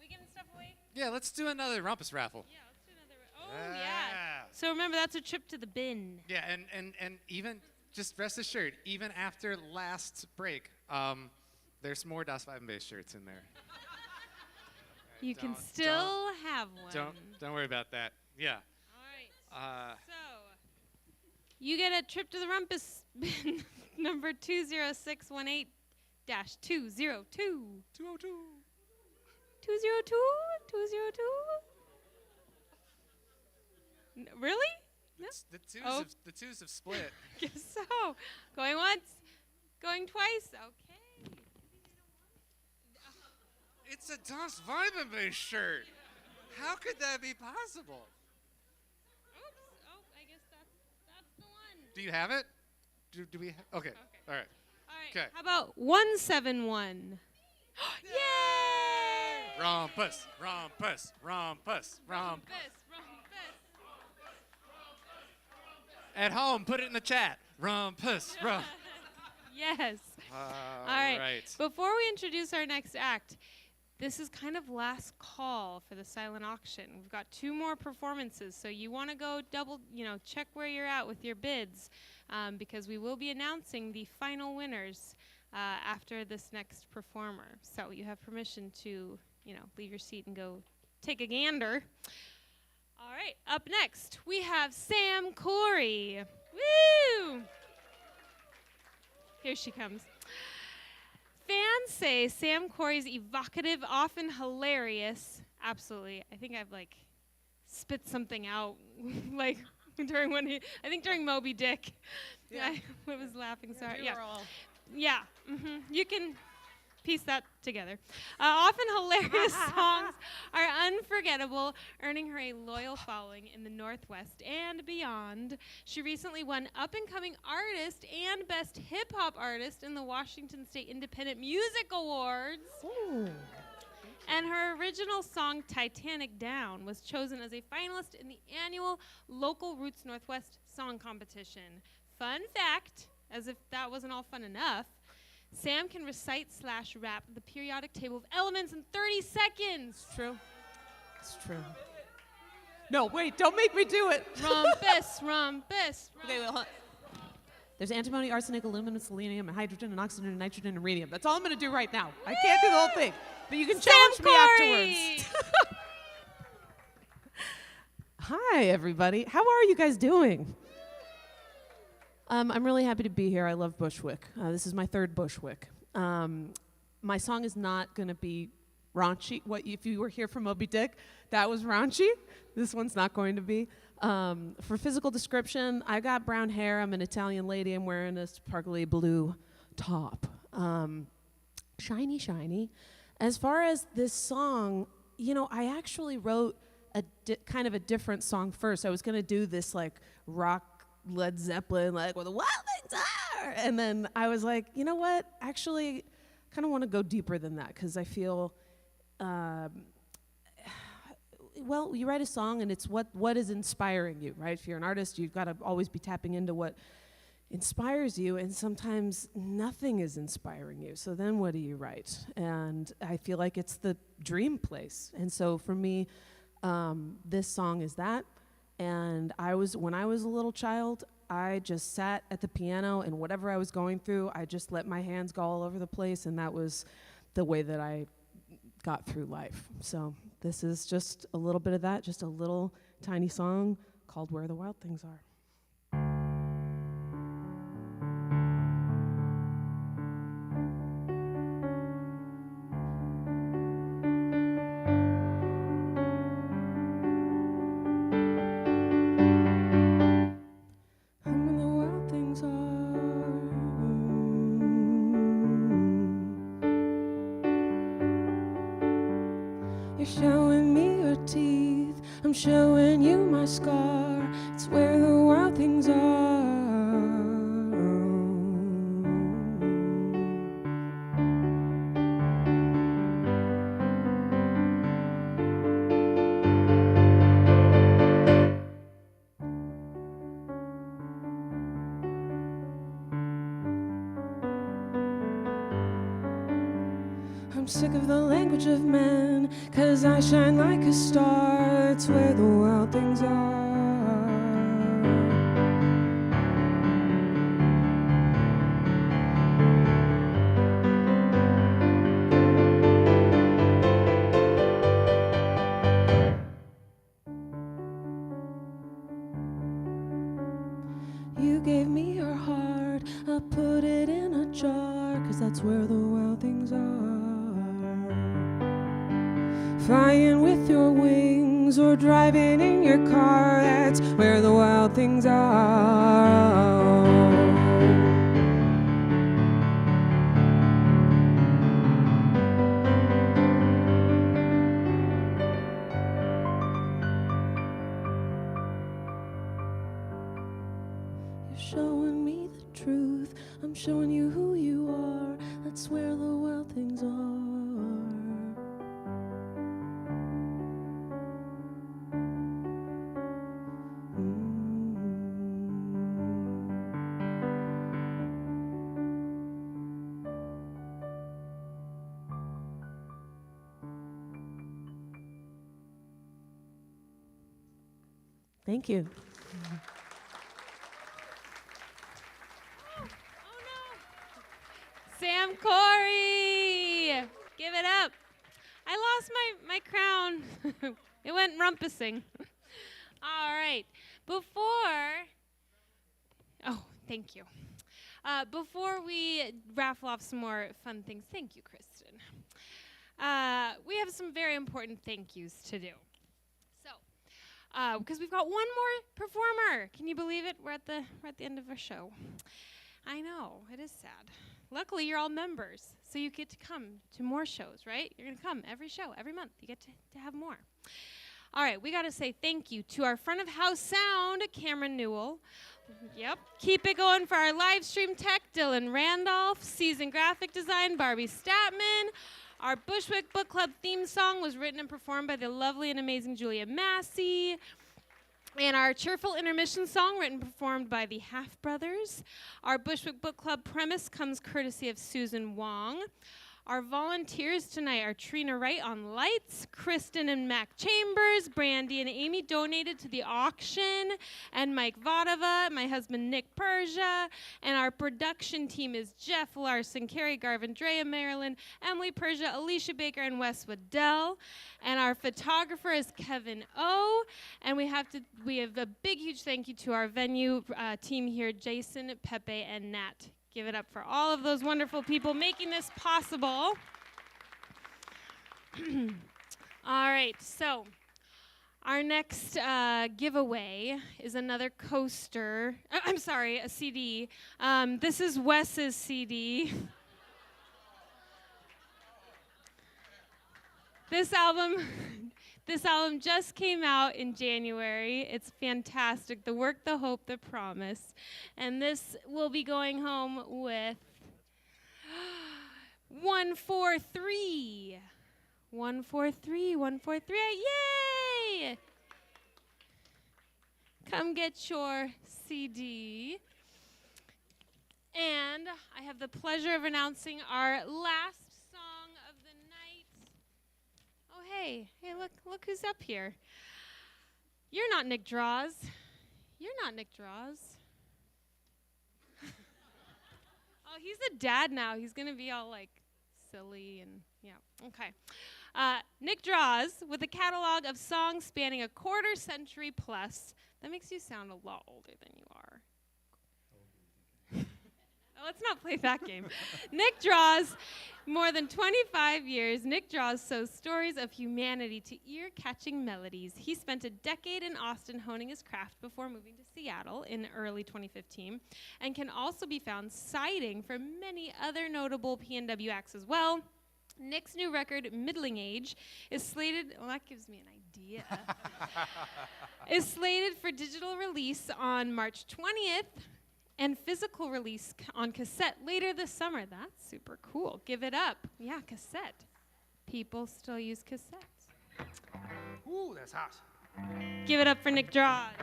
We giving stuff away? Yeah, let's do another rumpus raffle. Yeah, let's do another. Oh, yeah. So remember, that's a trip to the bin. Yeah, and even just rest assured, even after last break, there's more Das Weibenbase shirts in there. You can still have one. Don't worry about that. Yeah. All right. So you get a trip to the rumpus bin number 20618-202. 202. 202? 202? Really? No? The twos have split. Guess so. Going once, going twice. Okay. It's a Das Weibenbase shirt. How could that be possible? Oops. Oh, I guess that's the one. Do you have it? Do we? Okay. All right. All right. Okay. How about 171? Yay! Rumpus, rumpus, rumpus, rumpus. At home, put it in the chat. Rumpus. Yes. All right. right. Before we introduce our next act, this is kind of last call for the silent auction. We've got 2 more performances, so you want to go check where you're at with your bids, because we will be announcing the final winners after this next performer. So you have permission to, leave your seat and go take a gander. All right, up next, we have Sam Corey. Woo! Here she comes. Fans say Sam Corey's evocative, often hilarious, absolutely, I think I've spit something out during Moby Dick. Yeah. I was laughing, sorry. Yeah. You can piece that together. Often hilarious songs are unforgettable, earning her a loyal following in the Northwest and beyond. She recently won Up-and-Coming Artist and Best Hip-Hop Artist in the Washington State Independent Music Awards. Ooh. And her original song, Titanic Down, was chosen as a finalist in the annual Local Roots Northwest Song Competition. Fun fact, as if that wasn't all fun enough, Sam can recite/rap the periodic table of elements in 30 seconds. True. It's true. No, wait, don't make me do it. Rumpus. Okay, well, there's antimony, arsenic, aluminum, selenium, and hydrogen, and oxygen, and nitrogen, and radium. That's all I'm going to do right now. I can't do the whole thing, but you can challenge me afterwards. Hi, everybody. How are you guys doing? I'm really happy to be here. I love Bushwick. This is my 3rd Bushwick. My song is not going to be raunchy. If you were here for Moby Dick, that was raunchy. This one's not going to be. For physical description, I got brown hair. I'm an Italian lady. I'm wearing a sparkly blue top. Shiny, shiny. As far as this song, I actually wrote kind of a different song first. I was going to do this rock Led Zeppelin, where the wild things are. And then I was like, you know what? Actually, kind of want to go deeper than that, because I feel, you write a song and it's what is inspiring you, right? If you're an artist, you've got to always be tapping into what inspires you, and sometimes nothing is inspiring you. So then what do you write? And I feel like it's the dream place. And so for me, this song is that. And when I was a little child, I just sat at the piano, and whatever I was going through, I just let my hands go all over the place, and that was the way that I got through life. So this is just a little bit of that, just a little tiny song called Where the Wild Things Are. You're showing me your teeth, I'm showing you my scar. It's where the wild things are. I'm sick of the language of men, 'cause I shine like a star. It's where the wild things are. You gave me your heart, I put it in a jar, 'cause that's where the wild things are. Flying with your wings or driving in your car, that's where the wild things are. You're showing me the truth, I'm showing you who you are, that's where the wild things are. Thank you. Sam Corey! Give it up. I lost my crown. It went rumpusing. All right. Thank you. Before we raffle off some more fun things, thank you, Kristen. We have some very important thank yous to do. So, because we've got one more performer. Can you believe it? We're at the end of our show. I know, it is sad. Luckily, you're all members, so you get to come to more shows, right? You're going to come every show, every month. You get to have more. All right, we got to say thank you to our front of house sound, Cameron Newell. Yep. Keep it going for our live stream tech, Dylan Randolph. Season graphic design, Barbie Statman. Our Bushwick Book Club theme song was written and performed by the lovely and amazing Julia Massey. And our cheerful intermission song, written and performed by the Half Brothers. Our Bushwick Book Club premise comes courtesy of Susan Wong. Our volunteers tonight are Trina Wright on lights, Kristen and Mac Chambers, Brandy and Amy donated to the auction, and Mike Vodova, my husband Nick Persia, and our production team is Jeff Larson, Carrie Garvin, Drea Marilyn, Emily Persia, Alicia Baker, and Wes Waddell. And our photographer is Kevin O. And we have a big, huge thank you to our venue team here, Jason, Pepe, and Nat. Give it up for all of those wonderful people making this possible. All right, so our next giveaway is another coaster. A CD. This is Wes's CD. This album just came out in January. It's fantastic. The Work, the Hope, the Promise. And this will be going home with 143. 143, 143. Yay! Come get your CD. And I have the pleasure of announcing our last song of the night. Oh, hey, look who's up here. You're not Nick Draws. You're not Nick Draws. Oh, he's a dad now. He's going to be all, like, silly and, yeah, okay. Nick Draws, with a catalog of songs spanning a quarter century plus. That makes you sound a lot older than you are. Let's not play that game. Nick Draws, more than 25 years, Nick Draws sows stories of humanity to ear-catching melodies. He spent a decade in Austin honing his craft before moving to Seattle in early 2015, and can also be found siding for many other notable PNW acts as well. Nick's new record, Middling Age, is slated, well, that gives me an idea, is slated for digital release on March 20th, and physical release on cassette later this summer. That's super cool. Give it up. Yeah, cassette. People still use cassettes. Ooh, that's hot. Give it up for Nick Draws.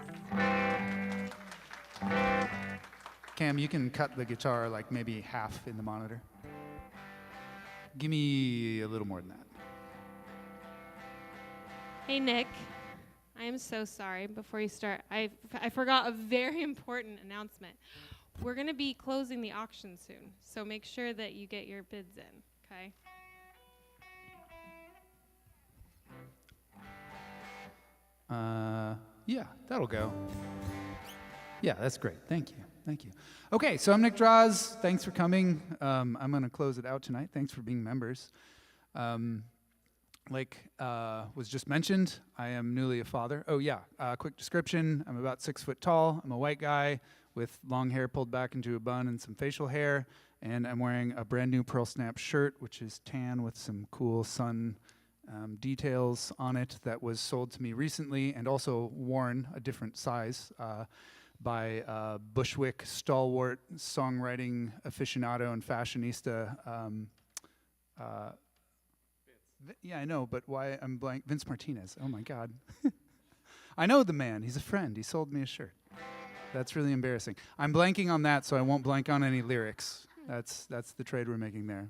Cam, you can cut the guitar like maybe half in the monitor. Give me a little more than that. Hey, Nick. I am so sorry. Before you start, I forgot a very important announcement. We're going to be closing the auction soon, so make sure that you get your bids in, okay? Yeah, that'll go. Yeah, that's great. Thank you. Thank you. Okay, so I'm Nick Draws. Thanks for coming. I'm going to close it out tonight. Thanks for being members. Like was just mentioned, I am newly a father. Oh yeah, quick description. I'm about 6 foot tall. I'm a white guy with long hair pulled back into a bun and some facial hair. And I'm wearing a brand new Pearl Snap shirt, which is tan with some cool sun details on it that was sold to me recently and also worn a different size by Bushwick stalwart songwriting aficionado and fashionista. Yeah, I know, but why I'm blank? Vince Martinez. Oh my God. I know the man. He's a friend. He sold me a shirt. That's really embarrassing. I'm blanking on that, so I won't blank on any lyrics. That's the trade we're making there.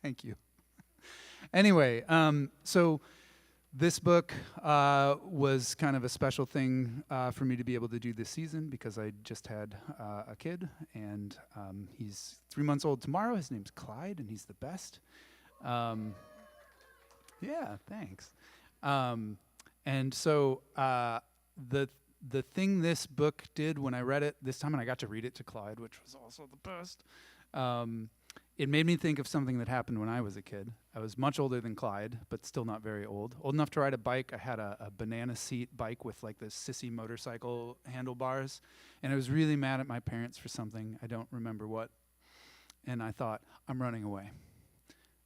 Thank you. Anyway, so This book was kind of a special thing for me to be able to do this season because I just had a kid, and he's 3 months old tomorrow. His name's Clyde, and he's the best. Yeah, thanks. And so the thing this book did when I read it this time, and I got to read it to Clyde, which was also the best, it made me think of something that happened when I was a kid. I was much older than Clyde, but still not very old. Old enough to ride a bike. I had a banana seat bike with like this sissy motorcycle handlebars, and I was really mad at my parents for something. I don't remember what. And I thought, I'm running away.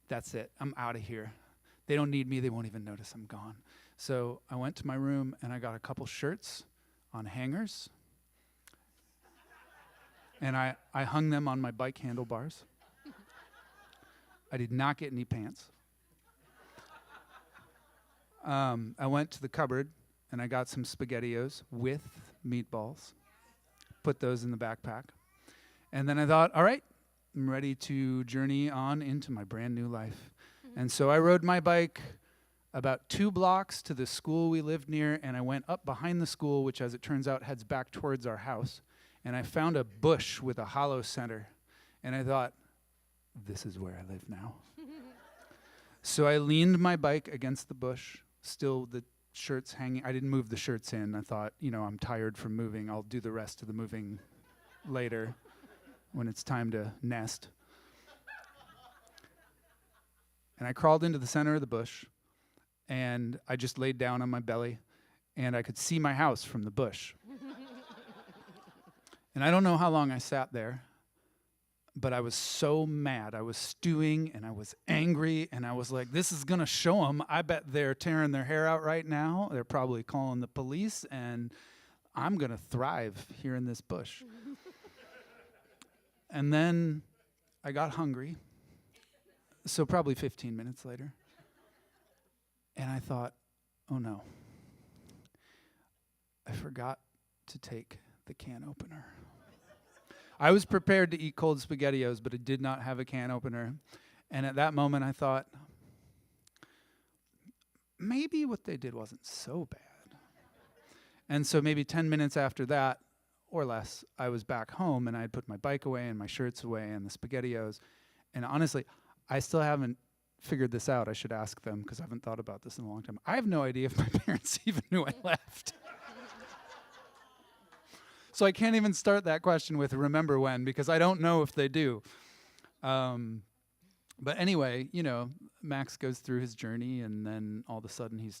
That's it. I'm out of here. They don't need me. They won't even notice I'm gone. So I went to my room, and I got a couple shirts on hangers, and I hung them on my bike handlebars. I did not get any pants. I went to the cupboard, and I got some SpaghettiOs with meatballs, put those in the backpack, and then I thought, all right, I'm ready to journey on into my brand new life. And so I rode my bike about 2 blocks to the school we lived near, and I went up behind the school, which, as it turns out, heads back towards our house, and I found a bush with a hollow center, and I thought, this is where I live now. So I leaned my bike against the bush, still the shirts hanging. I didn't move the shirts in. I thought, I'm tired from moving. I'll do the rest of the moving later when it's time to nest. And I crawled into the center of the bush, and I just laid down on my belly, and I could see my house from the bush. And I don't know how long I sat there, but I was so mad. I was stewing, and I was angry, and I was like, this is going to show them. I bet they're tearing their hair out right now. They're probably calling the police, and I'm going to thrive here in this bush. And then I got hungry, so probably 15 minutes later, and I thought, oh no, I forgot to take the can opener. I was prepared to eat cold SpaghettiOs, but I did not have a can opener. And at that moment, I thought, maybe what they did wasn't so bad. And so maybe 10 minutes after that, or less, I was back home, and I had put my bike away and my shirts away and the SpaghettiOs. And honestly, I still haven't figured this out. I should ask them, because I haven't thought about this in a long time. I have no idea if my parents even knew I left. So I can't even start that question with remember when, because I don't know if they do. But anyway, Max goes through his journey, and then all of a sudden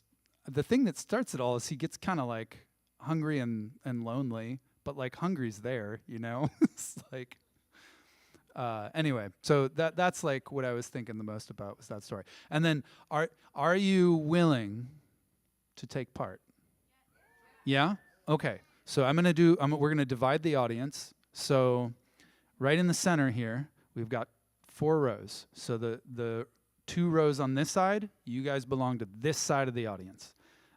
the thing that starts it all is he gets kind of like hungry and lonely, but like hungry's there, It's like, anyway, so that's like what I was thinking the most about was that story. And then are you willing to take part? Yeah? Okay. So we're gonna divide the audience. So right in the center here, we've got 4 rows. So the 2 rows on this side, you guys belong to this side of the audience.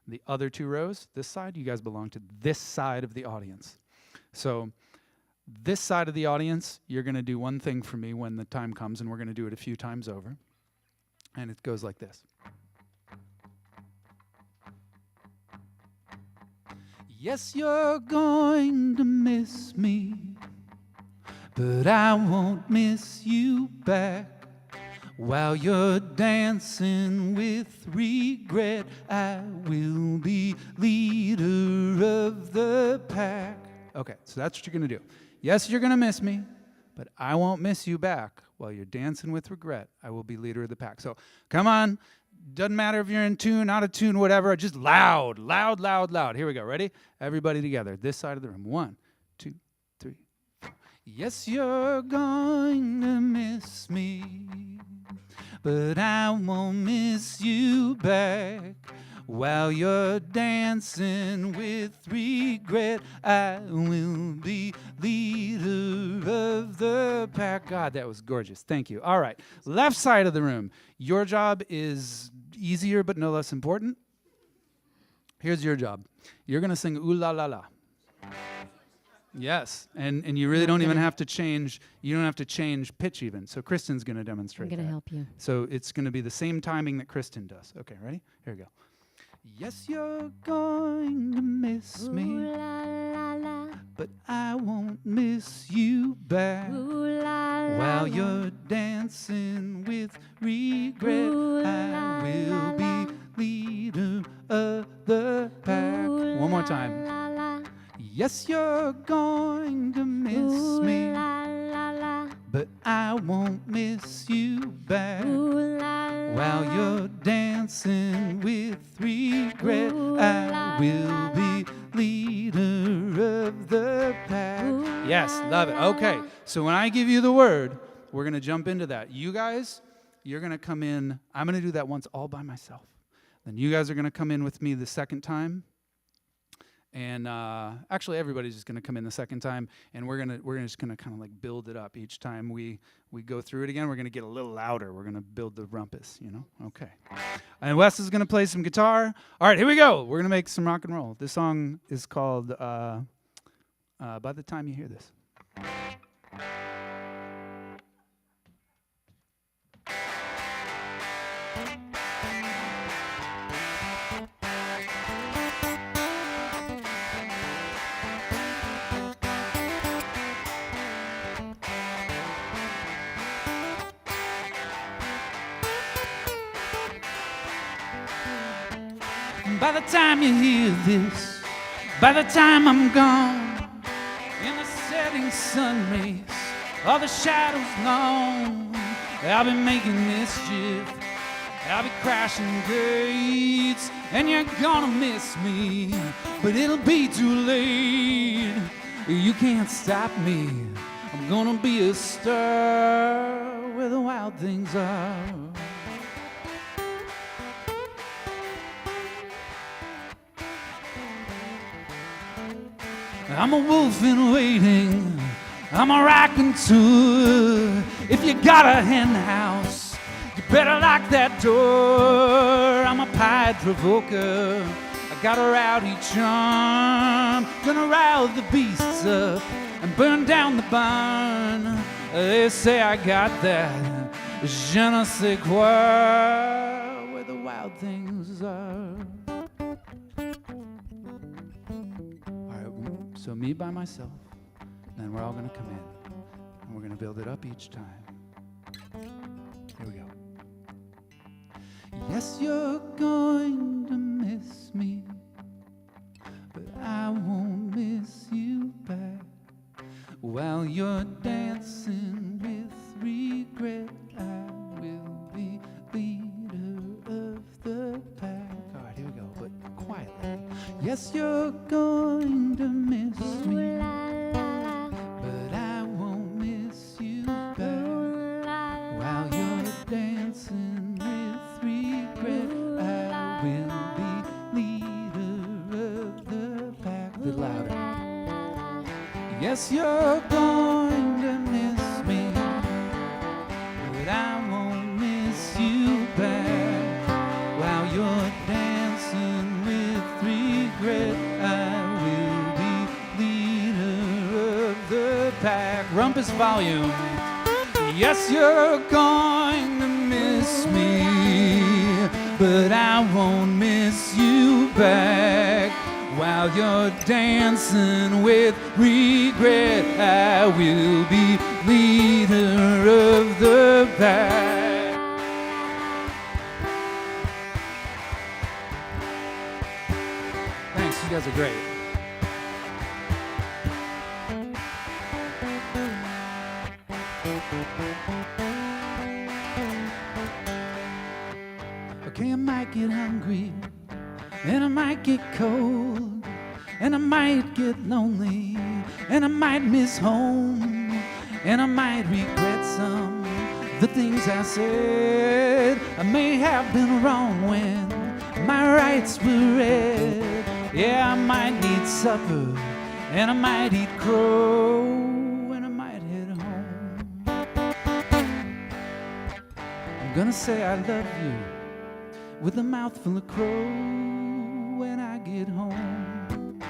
The other 2 rows, this side, you guys belong to this side of the audience. So this side of the audience, you're gonna do one thing for me when the time comes, and we're gonna do it a few times over. And it goes like this. Yes, you're going to miss me, but I won't miss you back. While you're dancing with regret, I will be leader of the pack. Okay, so that's what you're going to do. Yes, you're going to miss me, but I won't miss you back. While you're dancing with regret, I will be leader of the pack. So come on. Doesn't matter if you're in tune, out of tune, whatever. Just loud, loud, loud, loud. Here we go. Ready? Everybody together. This side of the room. 1, 2, 3, 4. Yes, you're going to miss me, but I won't miss you back. While you're dancing with regret, I will be leader of the pack. God, that was gorgeous. Thank you. All right. Left side of the room. Your job is easier but no less important. Here's your job. You're going to sing Ooh La La La. Yes, and you really don't even have to change. You don't have to change pitch even. So Kristen's going to demonstrate. I'm going to help you. So it's going to be the same timing that Kristen does. Okay, ready? Here we go. Yes, you're going to miss me, Ooh la la la. but I won't miss you back. Ooh la la While la. you're dancing with regret, Ooh I la will la la. be leader of the pack. Ooh One more la time. la la. Yes, you're going to miss Ooh me, la la la. but I won't miss you back. Ooh la la. While you're dancing with regret, Ooh I la will la be leader of the pack. Ooh Yes, la love it. la Okay, la. so when I give you the word, we're going to jump into that. You guys, you're going to come in. I'm going to do that once all by myself. Then you guys are going to come in with me the second time. And actually, everybody's just going to come in the second time, and we're just gonna kind of like build it up each time we go through it again. We're gonna get a little louder. We're gonna build the rumpus, you know. Okay. And Wes is gonna play some guitar. All right, here we go. We're gonna make some rock and roll. This song is called "By the Time You Hear This." By the time you hear this, by the time I'm gone, in the setting sun rays, all the shadows long, I'll be making mischief, I'll be crashing gates, and you're gonna miss me, but it'll be too late. You can't stop me, I'm gonna be a star where the wild things are. I'm a wolf in waiting, I'm a raconteur. If you got a hen house, you better lock that door. I'm a pied provoker, I got a rowdy charm. Gonna rile the beasts up and burn down the barn. They say I got that je ne sais quoi, where the wild things are. So me by myself, then we're all gonna come in, and we're gonna build it up each time. Here we go. Yes, you're going to miss me, but I won't miss you back. While you're dancing with regret, I will be leader of the pack. All right, here we go, but quietly. Yes, you're going to miss me, but I won't miss you back. While you're dancing with regret, I will be leader of the pack. A bit louder. Yes, you're going to miss me, but I won't miss you back. While you're dancing with regret, I will be leader of the pack. Rumpus volume. Yes, you're going to miss me, but I won't miss you back. While you're dancing with regret, I will be leader of the pack. Thanks, you guys are great. Okay, I might get hungry, and I might get cold, and I might get lonely, and I might miss home, and I might regret some the things I said. I may have been wrong when my rights were read. Yeah, I might need supper, and I might eat crow, and I might head home. I'm gonna say I love you with a mouthful of crow when I get home.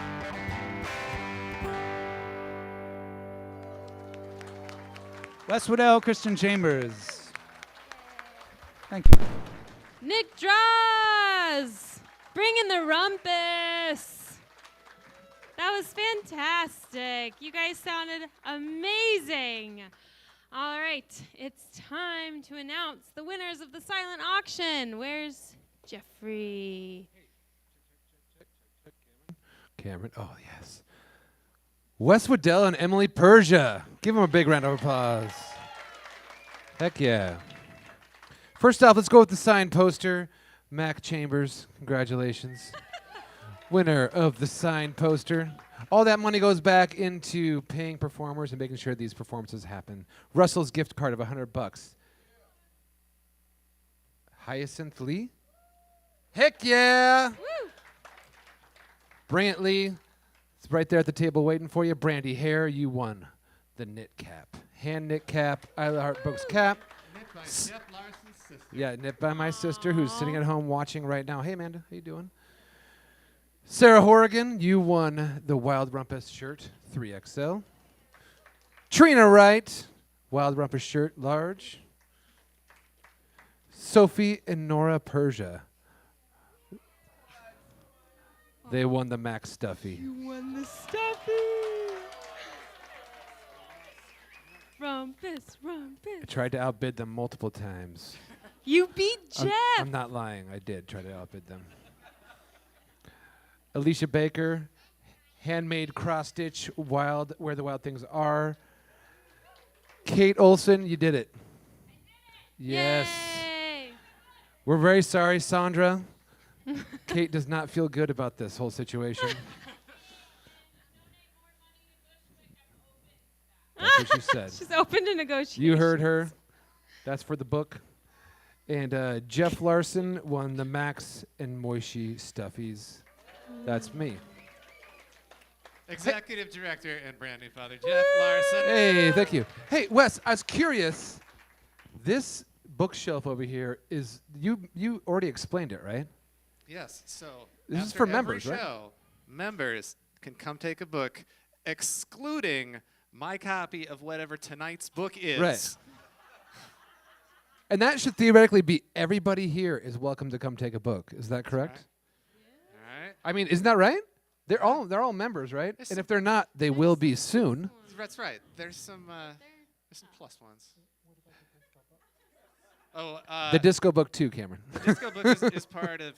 Wes Waddell, Christian Chambers. Thank you. Nick Draws. Bring in the rumpus. That was fantastic. You guys sounded amazing. All right, it's time to announce the winners of the silent auction. Where's Jeffrey? Cameron, oh yes. Wes Waddell and Emily Persia. Give them a big round of applause. Heck yeah. First off, let's go with the signed poster. Mac Chambers, congratulations. Winner of the signed poster. All that money goes back into paying performers and making sure these performances happen. Russell's gift card of $100. Hyacinth Lee? Heck yeah! Woo! Brant Lee, it's right there at the table waiting for you. Brandy Hare, you won the knit cap. Hand knit cap, Isla Heart Books cap. Knit by Jeff Larson's sister. Yeah, knit by my sister who's sitting at home watching right now. Hey, Amanda, how you doing? Sarah Horrigan, you won the Wild Rumpus shirt, 3XL. Trina Wright, Wild Rumpus shirt, large. Sophie and Nora Persia. They won the Mac Stuffy. You won the stuffy. Rumpus, rumpus. I tried to outbid them multiple times. You beat Jeff. I'm not lying. I did try to outbid them. Alicia Baker, handmade cross stitch, wild, where the wild things are. Kate Olson, you did it. Yes. Yay. We're very sorry, Sandra. Kate does not feel good about this whole situation. That's what she said. She's open to negotiation. You heard her. That's for the book. And Jeff Larson won the Max and Moishi Stuffies. That's me. Executive Director and brand new father, Jeff Larson. Hey, thank you. Hey, Wes, I was curious. This bookshelf over here is, you already explained it, right? Yes, so This is after for every members, right? show, members can come take a book, excluding my copy of whatever tonight's book is. Right. And that should theoretically be everybody here is welcome to come take a book. Is that correct? All right. I mean, isn't that right? They're all members, right? And if they're not, they will be soon. That's right. There's some plus ones. Oh, The disco book too, Cameron. The disco book is part of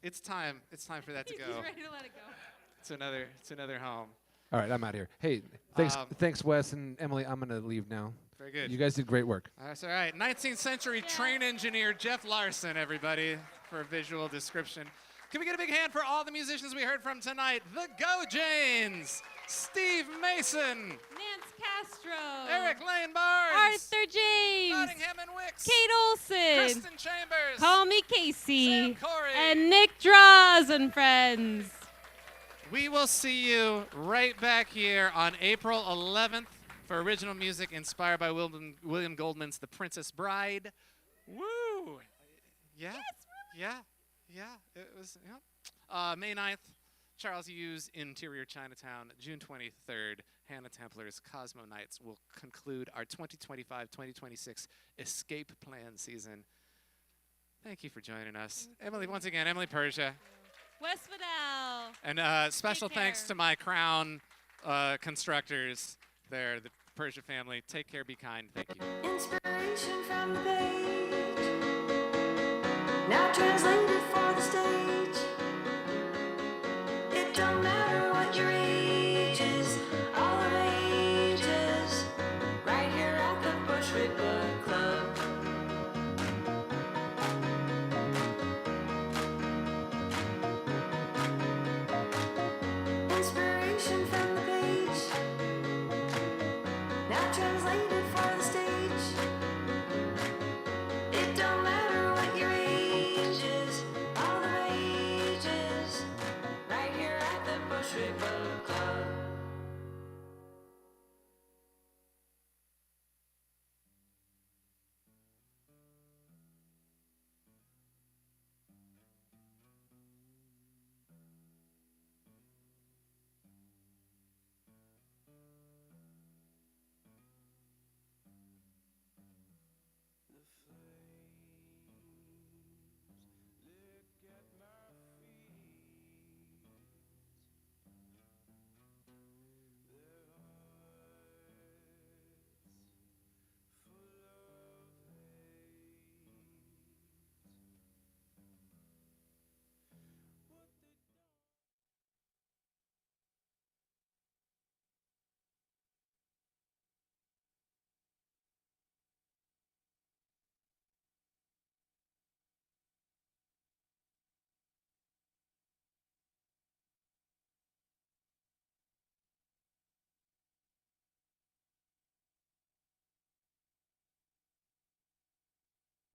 it's time. It's time for that to go. He's ready to let it go. It's another home. All right, I'm out of here. Hey, thanks, Wes and Emily. I'm gonna leave now. Very good. You guys did great work. That's all right. 19th century train engineer Jeff Larson, everybody, for a visual description. Can we get a big hand for all the musicians we heard from tonight? The Go Janes, Steve Mason, Nance Castro, Eric Lane Barnes, Arthur James, Nottingham and Wicks, Kate Olson, Kristen Chambers, Call Me Casey, Sam Corey, and Nick Draws and friends. We will see you right back here on April 11th for original music inspired by William Goldman's The Princess Bride. Woo! Yeah? Yeah. It was, yeah. May 9th, Charles Hughes, Interior Chinatown. June 23rd, Hannah Templar's Cosmo Nights will conclude our 2025-2026 Escape Plan season. Thank you for joining us. Emily, once again, Emily Persia. Wes Fidel. And special thanks to my Crown constructors there, the Persia family. Take care, be kind. Thank you. Inspiration from the page, now translated for the stage. It don't matter what your age is, all the ages, right here at the Bushwick Book Club. Inspiration from the page, now translated